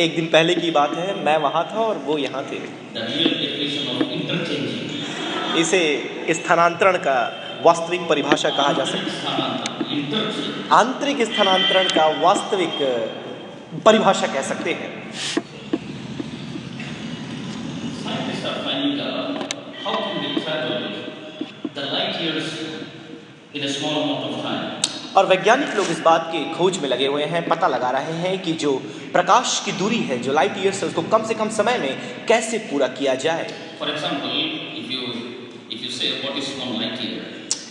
एक दिन पहले की बात है, मैं वहाँ था और वो यहाँ थे। The real definition of interchanging. इसे स्थानांतरण का वास्तविक परिभाषा कहा जा सकता है। Interchange. आंतरिक स्थानांतरण का वास्तविक परिभाषा कह सकते हैं। Scientists are finding out how can we travel the light years in a small amount of time. और वैज्ञानिक लोग इस बात की खोज में लगे हुए हैं, पता लगा रहे हैं कि जो प्रकाश की दूरी है, जो लाइट ईयर्स है, उसको कम से कम समय में कैसे पूरा किया जाए। For example, if you say what is one light year,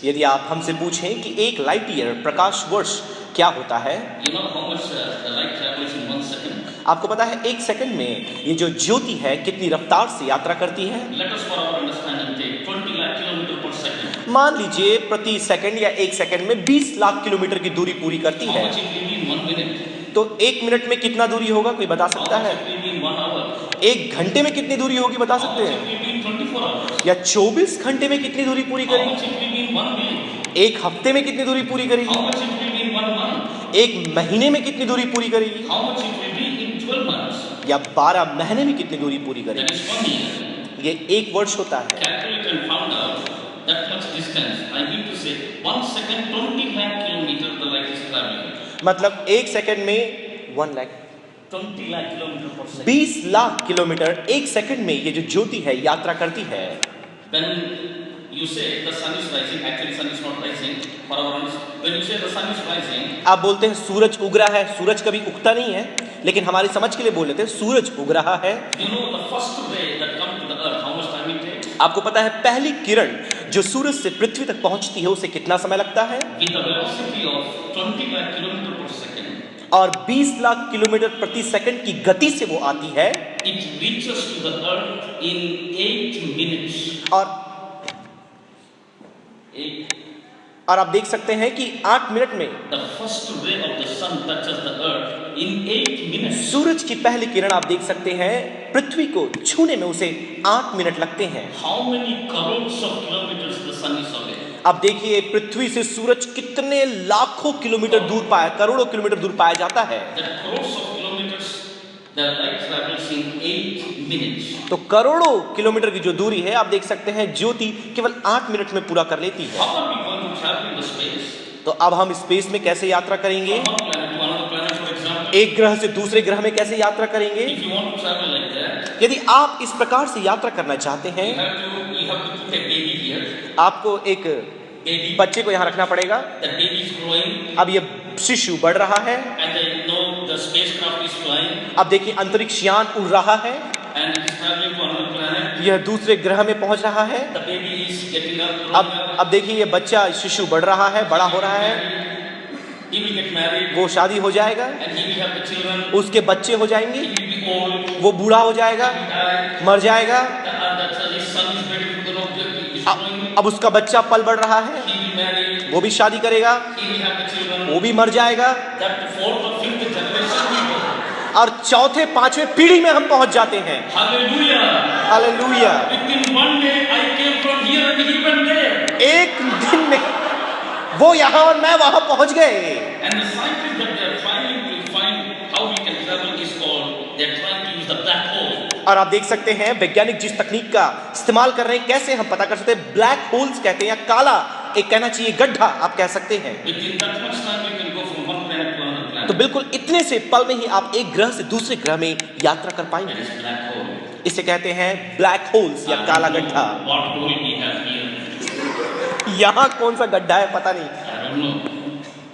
यदि आप हमसे पूछें कि एक लाइट ईयर प्रकाश वर्ष क्या होता है, you know how much the light travels in 1 second. आपको पता है एक सेकंड में ये जो ज्योति है कितनी रफ्तार से यात्रा करती है। Let us for our understanding take 20 lakh kilometer per second. मान लीजिए प्रति सेकंड या एक सेकंड में 20 लाख किलोमीटर की दूरी पूरी करती How है। much it will be in 1 minute? तो एक मिनट में कितना दूरी होगा, कोई बता How सकता much है? it will be in 1 hour? एक घंटे में कितनी दूरी होगी, बता How सकते much it हैं? will be in 24 hours? या 24 घंटे में कितनी दूरी पूरी How करेगी? much it will be in 1 week? एक हफ्ते में कितनी दूरी पूरी करेगी? How much it will be in 1 month? एक महीने में कितनी दूरी पूरी करेगी? How much it will be in 12 months? या 12 महीने में कितनी दूरी पूरी That करेगी? is 1 year. ये एक वर्ष होता है। Calculate and found out that much distance. I mean to say 1 second 20 lakh kilometer the light is traveling. मतलब एक सेकंड में 1 lakh 20 lakh kilometer per second. 20 lakh kilometre एक सेकंड में ये जो ज्योति है यात्रा करती है। When you say the sun is rising, actually sun is not rising. For our understanding, when you say the sun is rising, आप बोलते हैं सूरज उग रहा है, सूरज कभी उगता नहीं है, लेकिन हमारी समझ के लिए बोल लेते हैं सूरज उग रहा है। you know the first ray that come to the earth, how much time it takes? आपको पता है पहली किरण जो सूरज से पृथ्वी तक पहुंचती है उसे कितना समय लगता है? With the velocity of 20 lakh kilometer per second, और 20 लाख किलोमीटर प्रति सेकंड की गति से वो आती है। it reaches to the earth in 8 minutes. और आप देख सकते हैं कि 8 मिनट में The first ray of the sun touches the earth in 8 minutes. सूरज की पहली किरण आप देख सकते हैं पृथ्वी को छूने में उसे 8 मिनट लगते हैं। How many crores of kilometers the sun is away? अब देखिए पृथ्वी से सूरज कितने लाखों किलोमीटर दूर पाया, करोड़ों किलोमीटर दूर पाया जाता है। That crores of kilometers, the light travels in 8 minutes. तो करोड़ों किलोमीटर की जो दूरी है आप देख सकते हैं ज्योति केवल 8 मिनट में पूरा कर लेती है। How are we going to travel in the space? तो अब हम स्पेस में कैसे यात्रा करेंगे? From one planet to another planet, for example. एक ग्रह से दूसरे ग्रह में कैसे यात्रा करेंगे? If you want to travel like that, यदि आप इस प्रकार से यात्रा करना चाहते हैं, you have to put a baby here. आपको एक Baby, बच्चे को यहाँ रखना पड़ेगा। that baby is growing, अब ये शिशु बढ़ रहा है। and then you know the spacecraft is flying, अब देखिए अंतरिक्ष यान उड़ रहा है, and it is traveling to another planet. यह दूसरे ग्रह में पहुंच रहा है। The baby is getting up, growing up. अब देखिए ये बच्चा शिशु बढ़ रहा है, बड़ा हो रहा है, He will get married, वो शादी हो जाएगा, and he will have the children. उसके बच्चे हो जाएंगे, He will be old, वो बूढ़ा हो जाएगा, he will die. मर जाएगा। His son is ready to grow up, is growing. अब उसका बच्चा पल बढ़ रहा है, He will marry, वो भी शादी करेगा, he will have the children. वो भी मर जाएगा, That fourth or fifth generation will go. और चौथे पांचवें पीढ़ी में हम पहुंच जाते हैं। Hallelujah. Hallelujah. Within one day, I came from here and he went there. एक दिन में वो यहाँ और मैं वहां पहुंच गए। And the scientists that they are trying to find how we can travel is called, they are trying to use the black hole. और आप देख सकते हैं वैज्ञानिक जिस तकनीक का इस्तेमाल कर रहे हैं, कैसे हम पता कर सकते हैं, ब्लैक होल्स कहते हैं, या काला एक कहना चाहिए गड्ढा आप कह सकते हैं। Within that much time, you can go from one planet to another planet. तो बिल्कुल इतने से पल में ही आप एक ग्रह से दूसरे ग्रह में यात्रा कर That पाएंगे। is black hole. इसे कहते हैं ब्लैक होल्स या काला गड्ढा। What hole we have here? यहाँ कौन सा गड्ढा है पता नहीं। I don't know.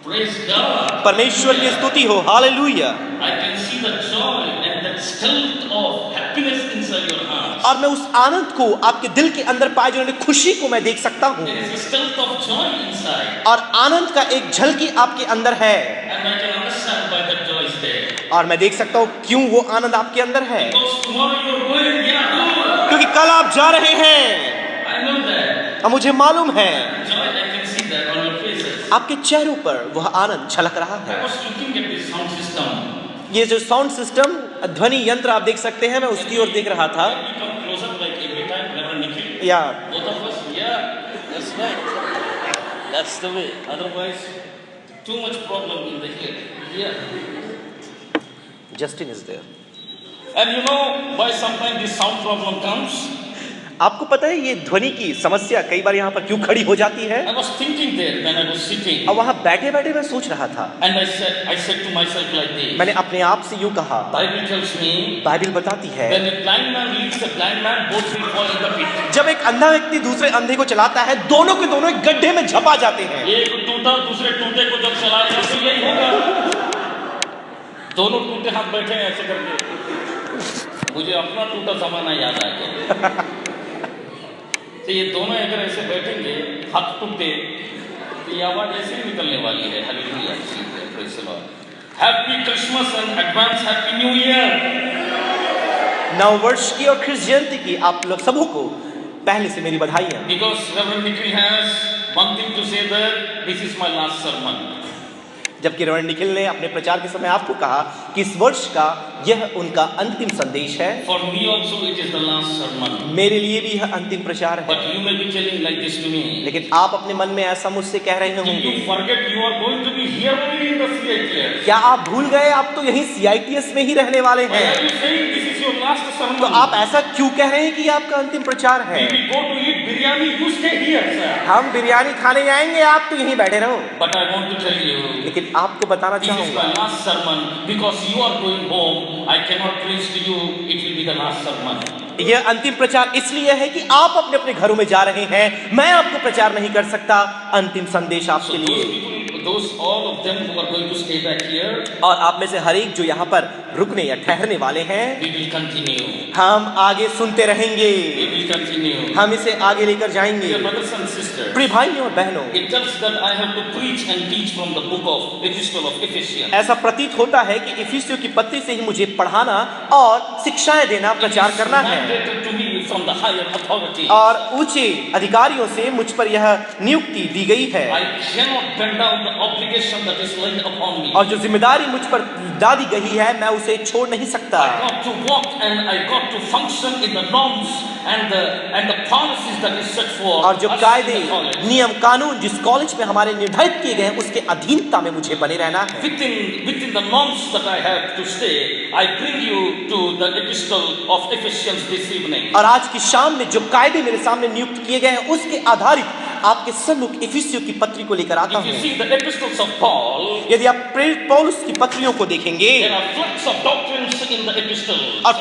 Praise God. परमेश्वर की स्तुति हो, hallelujah. I can see the joy and that stealth of happiness inside your heart. और मैं उस आनंद को आपके दिल के अंदर पाए जाने खुशी को मैं देख सकता हूँ, There is a stealth of joy inside. और आनंद का एक झलकी आपके अंदर है, And I can understand why that joy is there. और मैं देख सकता हूँ क्यों वो आनंद आपके अंदर है। Because tomorrow you are going, yeah. क्योंकि कल आप जा रहे हैं, I know that. और मुझे मालूम है Joy, I can see that on your faces. आपके चेहरों पर वह आनंद झलक रहा I है। was looking at this sound system. ये जो साउंड सिस्टम ध्वनि यंत्र आप देख सकते हैं, मैं उसकी ओर देख रहा था। Can we come closer like every time, Reverend Nikhil? या Both of us? Yeah, that's right. That's the way. Otherwise, too much problem in the head. Yeah. Justin is there. And you know why sometimes this sound problem comes? आपको पता है ये ध्वनि की समस्या कई बार यहाँ पर क्यों खड़ी हो जाती है? I was thinking there when I was sitting, और वहाँ बैठे बैठे मैं सोच रहा था, and I said to myself like this. मैंने अपने आप से यूं कहा, Bible tells me बाइबल बताती है when a blind man leads a blind man, both will fall in the pit. जब एक अंधा व्यक्ति दूसरे अंधे को चलाता है, दोनों के दोनों एक गड्ढे में झपा जाते हैं। एक टूटा दूसरे टूटे को जब चलाएगा तो यही होगा। दोनों टूटे हाथ बैठे हैं ऐसे करके। मुझे अपना टूटा जमाना याद आ गया। तो ये दोनों अगर ऐसे बैठेंगे हाथ टूटे तो ये आवाज ऐसे ही निकलने वाली है। Hallelujah, praise the Lord. Happy Christmas and advance happy new year. नव वर्ष की और ख्रिस्त जयंती की आप लोग सबों को पहले से मेरी बधाइयां। Because Reverend Nikhil has one thing to say that this is my last sermon. जबकि रेवरेंड निखिल ने अपने प्रचार के समय आपको कहा कि इस वर्ष का यह उनका अंतिम संदेश है। For me also it is the last sermon. मेरे लिए भी यह अंतिम प्रचार है। But you may be telling like this to me. लेकिन आप अपने मन में ऐसा मुझसे कह रहे Did होंगे, you forget you are going to be here only in the CITS? क्या आप भूल गए आप तो यहीं CITS में ही रहने वाले Why हैं? are you saying this is your last sermon? तो आप ऐसा क्यों कह रहे हैं कि ये आपका अंतिम प्रचार है? We will go to eat biryani, you stay here, sir. हम बिरयानी खाने जाएंगे, आप तो यहीं बैठे रहो। But I want to tell you, लेकिन आपको बताना this is चाहूंगा, my last sermon because you are going home. I cannot preach to you. It will be the last sermon. यह अंतिम प्रचार इसलिए है कि आप अपने अपने घरों में जा रहे हैं, मैं आपको प्रचार नहीं कर सकता। अंतिम संदेश So आपके those लिए, people, those all of them who are going to stay back here, और आप में से हर एक जो यहाँ पर रुकने या ठहरने वाले हैं, we will continue. हम आगे सुनते रहेंगे, We will continue. हम इसे आगे लेकर जाएंगे। Dear brothers and sisters, प्रिय भाइयों और बहनों, it tells that I have to preach and teach from the book of Epistle of Ephesians. ऐसा प्रतीत होता है कि इफिसियों की पत्री से ही मुझे पढ़ाना और शिक्षाएं देना, प्रचार करना है, Mandated to me from the higher authority. और ऊंचे अधिकारियों से मुझ पर यह नियुक्ति दी गई है, I cannot bend down the obligation that is laid upon me. और जो जिम्मेदारी मुझ पर डाली गई है मैं उसे छोड़ नहीं सकता। I got to walk and I got to function in the norms and the policies that is set forth. और जो us in कायदे the college. नियम कानून जिस कॉलेज में हमारे निर्धारित किए गए हैं उसके अधीनता में मुझे बने रहना है। Within the norms that I have to stay, I bring you to the epistle of Ephesians this evening. और आज की शाम में जो कायदे मेरे सामने नियुक्त किए गए हैं उसके आधारित आपके सम्मुख इफिसियों की पत्री को लेकर आता If you हूँ। see the epistles of Paul, यदि आप प्रेरित पौलुस की पत्रियों को देखेंगे, there are floods of doctrines in the epistles. और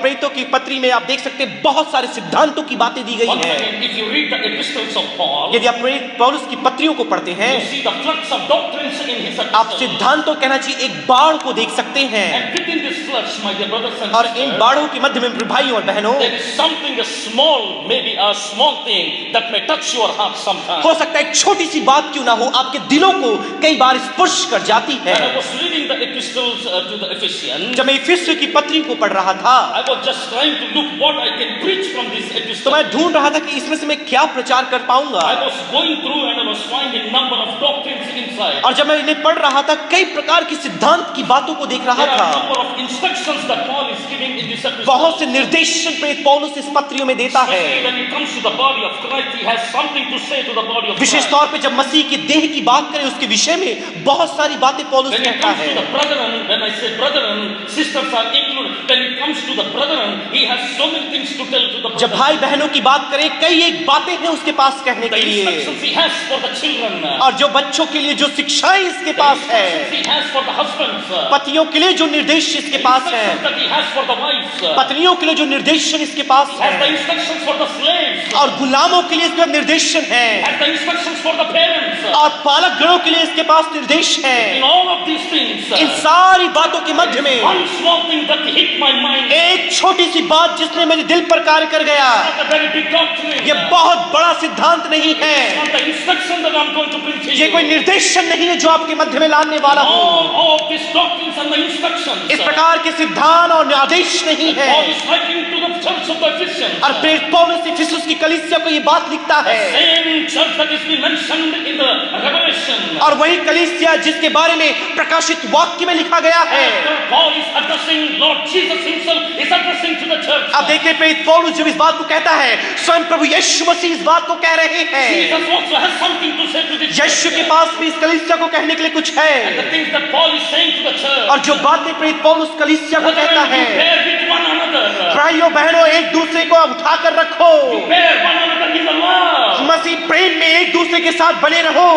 प्रेरितों की पत्री में आप देख सकते हैं बहुत सारे सिद्धांतों की बातें दी गई Once हैं। again, if you read the epistles of Paul, यदि आप प्रेरित पौलुस की पत्रियों को पढ़ते हैं, you see the floods of doctrines in his आप epistles. सिद्धांतों कहना चाहिए एक बाढ़ को देख सकते हैं, And within this floods, my dear brothers and और इन sisters, बाढ़ों के मध्य में भाइयों और बहनों there is something small, maybe a small thing that may touch your heart sometimes. हो सकता है एक छोटी सी बात क्यों ना हो आपके दिलों को कई बार स्पर्श कर जाती है। When I was reading the epistles to the Ephesians, जब मैं इफिसियों की पत्री को पढ़ रहा था I was just trying to look what I can preach from this तो epistle. मैं ढूंढ रहा था कि इसमें से मैं क्या प्रचार कर पाऊंगा, I was going through and I was finding number of doctrines inside. और जब मैं इन्हें पढ़ रहा था कई प्रकार की सिद्धांत की बातों को देख रहा There are था। number of instructions that Paul is giving in this epistle. बहुत से निर्देशन प्रेरित पौलुस इस पत्रियों में देता है, Especially when it comes to the body of Christ, he has something to say to the body of wishes Christ. तौर पे जब मसीह के देह की बात करें उसके विषय में बहुत सारी बातें पौलुस When it कहता comes है। to the brethren, when I say brethren, sisters are included. When it comes to the brethren, he has so many things to tell to the जब brethren. भाई बहनों की बात करें कई एक बातें हैं उसके पास कहने The के लिए, instructions he has for the children. और जो बच्चों के लिए जो शिक्षाएं इसके The पास है, instructions he has for the husbands. पतियों के लिए जो निर्देश इसके The पास है, instructions that he has for the wives. पत्नियों के लिए जो निर्देशन इसके पास He has the है, instructions for the slaves. और गुलामों के लिए इसका निर्देशन He है, has the instructions for the parents. और पालक गणों के लिए इसके पास निर्देश In है। all of these things, इन सारी बातों के मध्य में one small thing that hit my mind. एक छोटी सी बात जिसने मेरे दिल पर कार्य कर गया, Not a very big doctrine. ये बहुत बड़ा सिद्धांत नहीं है, Not the instruction that I'm going to bring to ये you. कोई निर्देशन नहीं है जो आपके मध्य में लाने वाला हूँ। All of these doctrines and the instructions. इस प्रकार के सिद्धांत और आदेश नहीं And Paul है। is writing to the church of the Ephesians. और प्रेरित पौलुस इफिसुस की कलीसिया को ये बात लिखता The है, same church that is being mentioned in the Revelation. और वही कलीसिया जिसके बारे में प्रकाशित वाक्य में लिखा गया है। After Paul is addressing, Lord Jesus himself is addressing to the church. अब देखिए प्रेरित पौलुस जब इस बात को कहता है, स्वयं प्रभु यीशु मसीह इस बात को कह रहे हैं। Jesus also has something to say to this church. यीशु के पास भी इस कलीसिया को कहने के लिए कुछ And the है, things that Paul is saying to the church. और जो बातें प्रेरित पौलुस कलीसिया को कहता Brethren, you है, bear with one another. भाइयों बहनों, एक दूसरे को उठाकर रखो। Bear one another in the love. मसीह प्रेम में एक दूसरे के साथ बने रहो।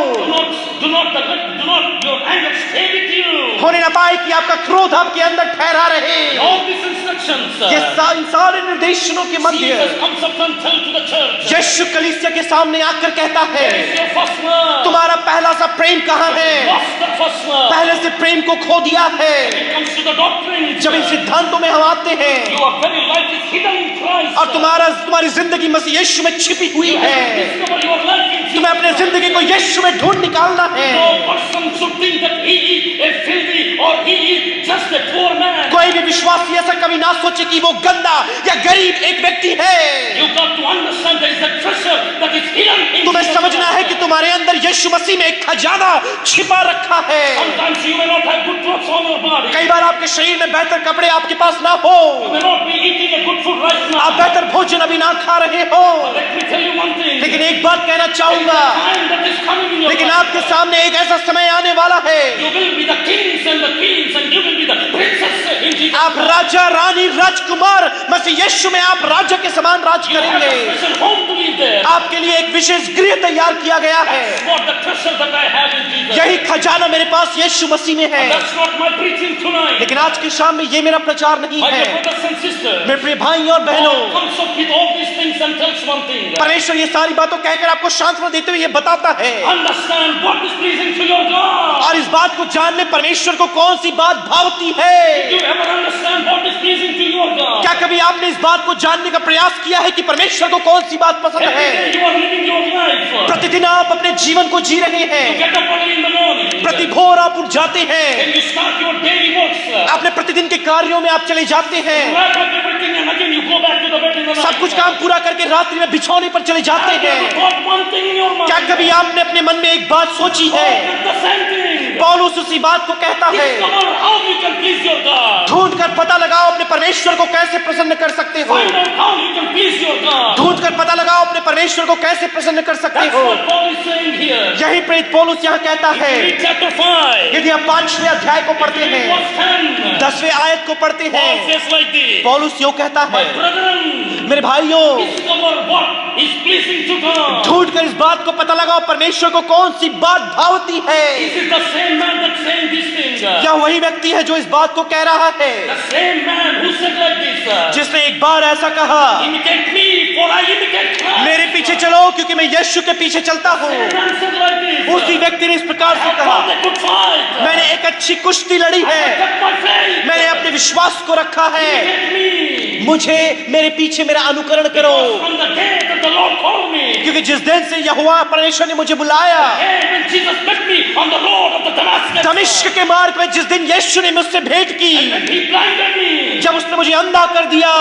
Do not your anger stay with you. होने न पाए कि आपका क्रोध आपके अंदर ठहरा रहे। All these instructions. ये इन सारे निर्देशों के मध्य Jesus comes up and tells to the church. यीशु कलीसिया के सामने आकर कहता है, Where is your first love? तुम्हारा पहला सा प्रेम कहाँ है? What's the first love? पहले से प्रेम को खो दिया है। When it comes to the doctrine, जब इन सिद्धांतों में हम आते हैं your very life is hidden in Christ. और तुम्हारी जिंदगी मसीह यीशु में छिपी हुई You have है, to discover your life in Jesus. तुम्हें अपने जिंदगी को यीशु में ढूंढ निकालना है। No person should think that he is a filthy or he is just a poor man. कोई भी विश्वासी ऐसा कभी ना सोचे कि वो गंदा या गरीब एक व्यक्ति है। You got to understand there is a treasure that is hidden in तुम्हें Jesus समझना है कि Christ. तुम्हारे अंदर यीशु मसीह में एक खजाना छिपा रखा है। Sometimes you may not have good clothes on your body. कई बार आपके शरीर में बेहतर कपड़े आपके पास ना हो, You may not be eating a good food right now. आप बेहतर भोजन अभी ना खा रहे हो, But let me tell you one thing. लेकिन एक बात कहना There is चाहूंगा, a time that is coming in your लेकिन life. आपके सामने एक ऐसा समय आने वाला है, You will be the kings and the queens and you will be the princess in Jesus. आप राजा रानी राजकुमार मसीह यीशु में आप राजा के समान राज You have a करेंगे। special home to live there. आपके लिए एक विशेष गृह तैयार किया गया है। That's what the treasure that I have in Jesus. यही खजाना मेरे पास यीशु मसीह में है। That's not my preaching tonight. लेकिन आज की शाम में ये मेरा प्रचार नहीं My है। dear brothers and sisters. मेरे प्रिय भाई और बहनों, God comes up with all these things and tells one thing. परमेश्वर ये सारी बातों कहकर आपको सांत्वना देते हुए ये बताता है, Understand what is pleasing to your God. और इस बात को जान ले परमेश्वर को कौन सी बात भावती है। Do you ever understand what is pleasing to your God? क्या कभी आपने इस बात को जानने का प्रयास किया है कि परमेश्वर को कौन सी बात पसंद Every है? day you are living your life. प्रतिदिन आप अपने जीवन को जी रहे You हैं, get up early in the morning. प्रति भोर आप उठ जाते हैं, Then you start your daily works. अपने प्रतिदिन के कार्यों में आप चले जाते हैं, Wrap up everything and again you go back to the bed in the night. सब कुछ काम पूरा करके रात्रि में बिछौने पर चले जाते Have you हैं। ever got one thing in your mind? क्या कभी आपने अपने मन में एक बात सोची है? Get the same thing. पौलुस उसी बात को कहता है, Discover how you can please your God. ढूंढ कर पता लगाओ अपने परमेश्वर को कैसे प्रसन्न कर सकते हो। Find out how you can please your God. ढूंढ कर पता लगाओ अपने परमेश्वर को कैसे प्रसन्न कर सकते That's हो। what Paul is saying here. यही प्रेरित पौलुस यहाँ कहता है। Read chapter 5. यदि आप 5वें अध्याय को पढ़ते Read हैं, verse 10. 10वें आयत को पढ़ते Paul हैं, says like this. पौलुस यूं कहता My है, brethren, मेरे भाइयों, discover what is pleasing to God. ढूंढ कर इस बात को पता लगाओ परमेश्वर को कौन सी बात भावती है। This is the same man that's saying this thing. यह वही व्यक्ति है जो इस बात को कह रहा है, The same man who said like this. जिसने एक बार ऐसा कहा, Imitate me, for I imitate Christ. मेरे पीछे चलो क्योंकि मैं यीशु के पीछे चलता हूँ। The man said like this. उसी व्यक्ति ने इस प्रकार से I कहा, fought a good fight. मैंने एक अच्छी कुश्ती लड़ी I है, kept my faith. मैंने अपने विश्वास को रखा है, Imitate me. मुझे मेरे पीछे मेरा अनुकरण करो। From the day that the Lord called me. क्योंकि जिस दिन से यहोवा परमेश्वर ने मुझे बुलाया, And when Jesus met me on the road of the Damascus. दमिश्क के मार्ग में जिस दिन यीशु ने मुझसे भेंट की, And he blinded me. जब उसने मुझे अंधा कर दिया,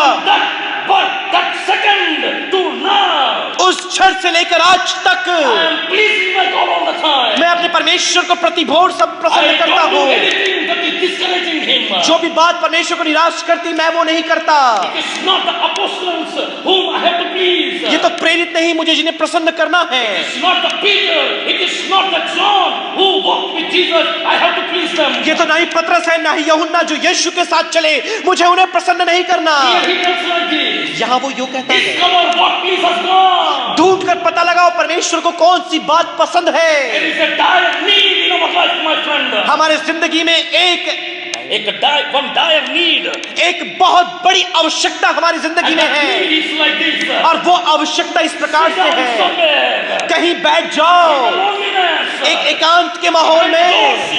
That second to now. उस क्षण से लेकर आज तक I am pleasing my God all the time. मैं अपने परमेश्वर को प्रतिभोर सब प्रसन्न I करता don't do हूँ। anything that is discouraging him. जो भी बात परमेश्वर को निराश करती मैं वो नहीं करता। It is not the apostles whom I have to please. ये तो प्रेरित नहीं मुझे जिन्हें प्रसन्न करना है, It is not the Peter. It is not the John who walked with Jesus. I have to please them. ये तो ना ही पतरस है ना ही यूहन्ना जो यीशु के साथ चले, मुझे उन्हें प्रसन्न नहीं करना। Here he tells like this. यहाँ वो यूं कहता है, Discover what pleases God. ढूंढ कर पता लगाओ परमेश्वर को कौन सी बात पसंद There है। is a dire need in our life, my friend. हमारे जिंदगी में One dire need. एक बहुत बड़ी आवश्यकता हमारी जिंदगी And में that है, need is like this. और वो आवश्यकता इस प्रकार Sit से down है, somewhere. कहीं बैठ जाओ Loneliness. एक एकांत के माहौल में,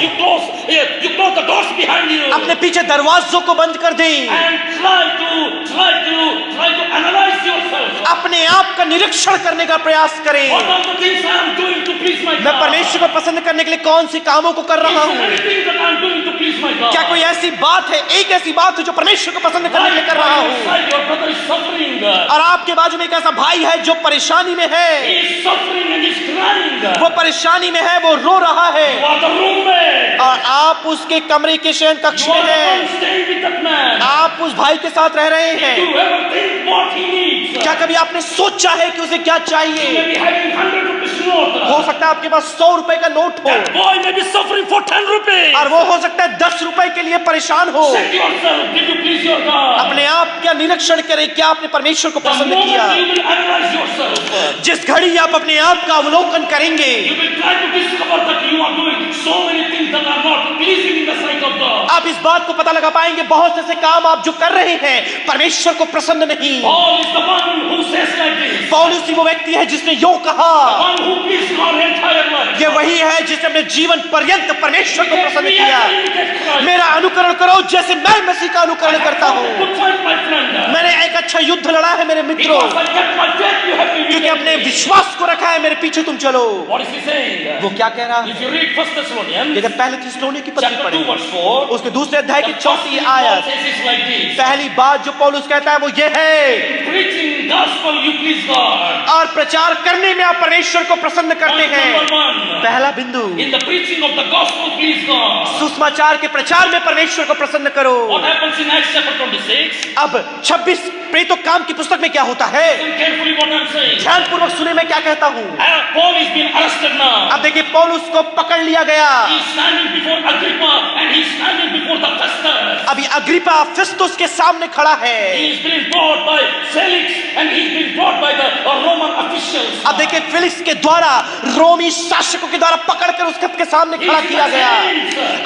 You close the doors behind you. अपने पीछे दरवाजों को बंद कर दें, And try to analyze yourself. अपने आप का निरीक्षण करने का प्रयास करें। What are the things I am doing to please my मैं God? परमेश्वर को पसंद करने के लिए कौन सी कामों को कर रहा Is there हूँ? anything that I am doing to please my God? क्या कोई ऐसी बात है, एक ऐसी बात है जो परमेश्वर को पसंद करने के लिए कर रहा Right by your हूँ? side, your brother is suffering. और आपके बाजू में एक ऐसा भाई है जो परेशानी में है, He is suffering and is crying. वो परेशानी में है, वो रो रहा है, You are the roommate. और आप उसके कमरे के शयन कक्ष You में are the हैं, one staying with that man. आप उस भाई के साथ रह रहे Do हैं। you ever think what he needs? क्या कभी आपने सोचा है कि उसे क्या You चाहिए? may be having 100 rupees note. हो सकता है आपके पास 100 रुपए का नोट हो, That boy may be suffering for 10 rupees. और वो हो सकता है 10 रुपए के लिए परेशान हो। Check yourself. Did you please your God? अपने आप क्या निरीक्षण करें, क्या आपने परमेश्वर को The पसंद moment किया। you will analyze yourself, जिस घड़ी आप अपने आप का अवलोकन करेंगे, you will try to discover that you are doing so many things that are not pleasing in the sight of God. आप इस बात को पता लगा पाएंगे बहुत से ऐसे काम आप जो कर रहे हैं परमेश्वर को प्रसन्न नहीं। Paul is the one who says like this. पौलुस ही वो व्यक्ति है जिसने यूं कहा, The one who pleased God entire life. ये वही है जिसने अपने जीवन पर्यंत परमेश्वर को प्रसन्न Me किया। as I imitate Christ. मेरा अनुकरण करो जैसे मैं मसीह का अनुकरण करता हूँ। Good fight, my friend. मैंने एक अच्छा युद्ध लड़ा है मेरे मित्रों, Because I kept my faith, you have to क्योंकि imitate अपने me. विश्वास को रखा है मेरे पीछे तुम चलो। What is he saying? वो क्या कह रहा है? If you read 1 Thessalonians अगर पहले थिस्सलुनी की पत्री chapter 2 पढ़ें, verse 4, उसके दूसरे अध्याय की the first चौथी thing Paul आयत, says is like this. पहली बात जो पौलुस कहता है वो ये है, Preaching gospel, you please God. और प्रचार करने में आप परमेश्वर को प्रसन्न करते Point हैं। number 1. पहला बिंदु, In the preaching of the gospel, please God. सुसमाचार के प्रचार में परमेश्वर को प्रसन्न करो। What happens in Acts chapter 26? अब 26 प्रेरितों काम की पुस्तक में क्या होता है? Listen carefully what I'm saying. ध्यान पूर्वक सुने मैं क्या कहता हूँ। Paul is being arrested now. अब देखिए पौलुस को पकड़ लिया गया। He's standing before Agrippa and he's standing before the Festus. अभी अग्रिपा फिस्तुस के सामने खड़ा है। He's been brought by Felix and he's been brought by the Roman officials. अब देखिए फिलिक्स के द्वारा रोमी शासकों के द्वारा पकड़कर उस खत के सामने खड़ा किया गया।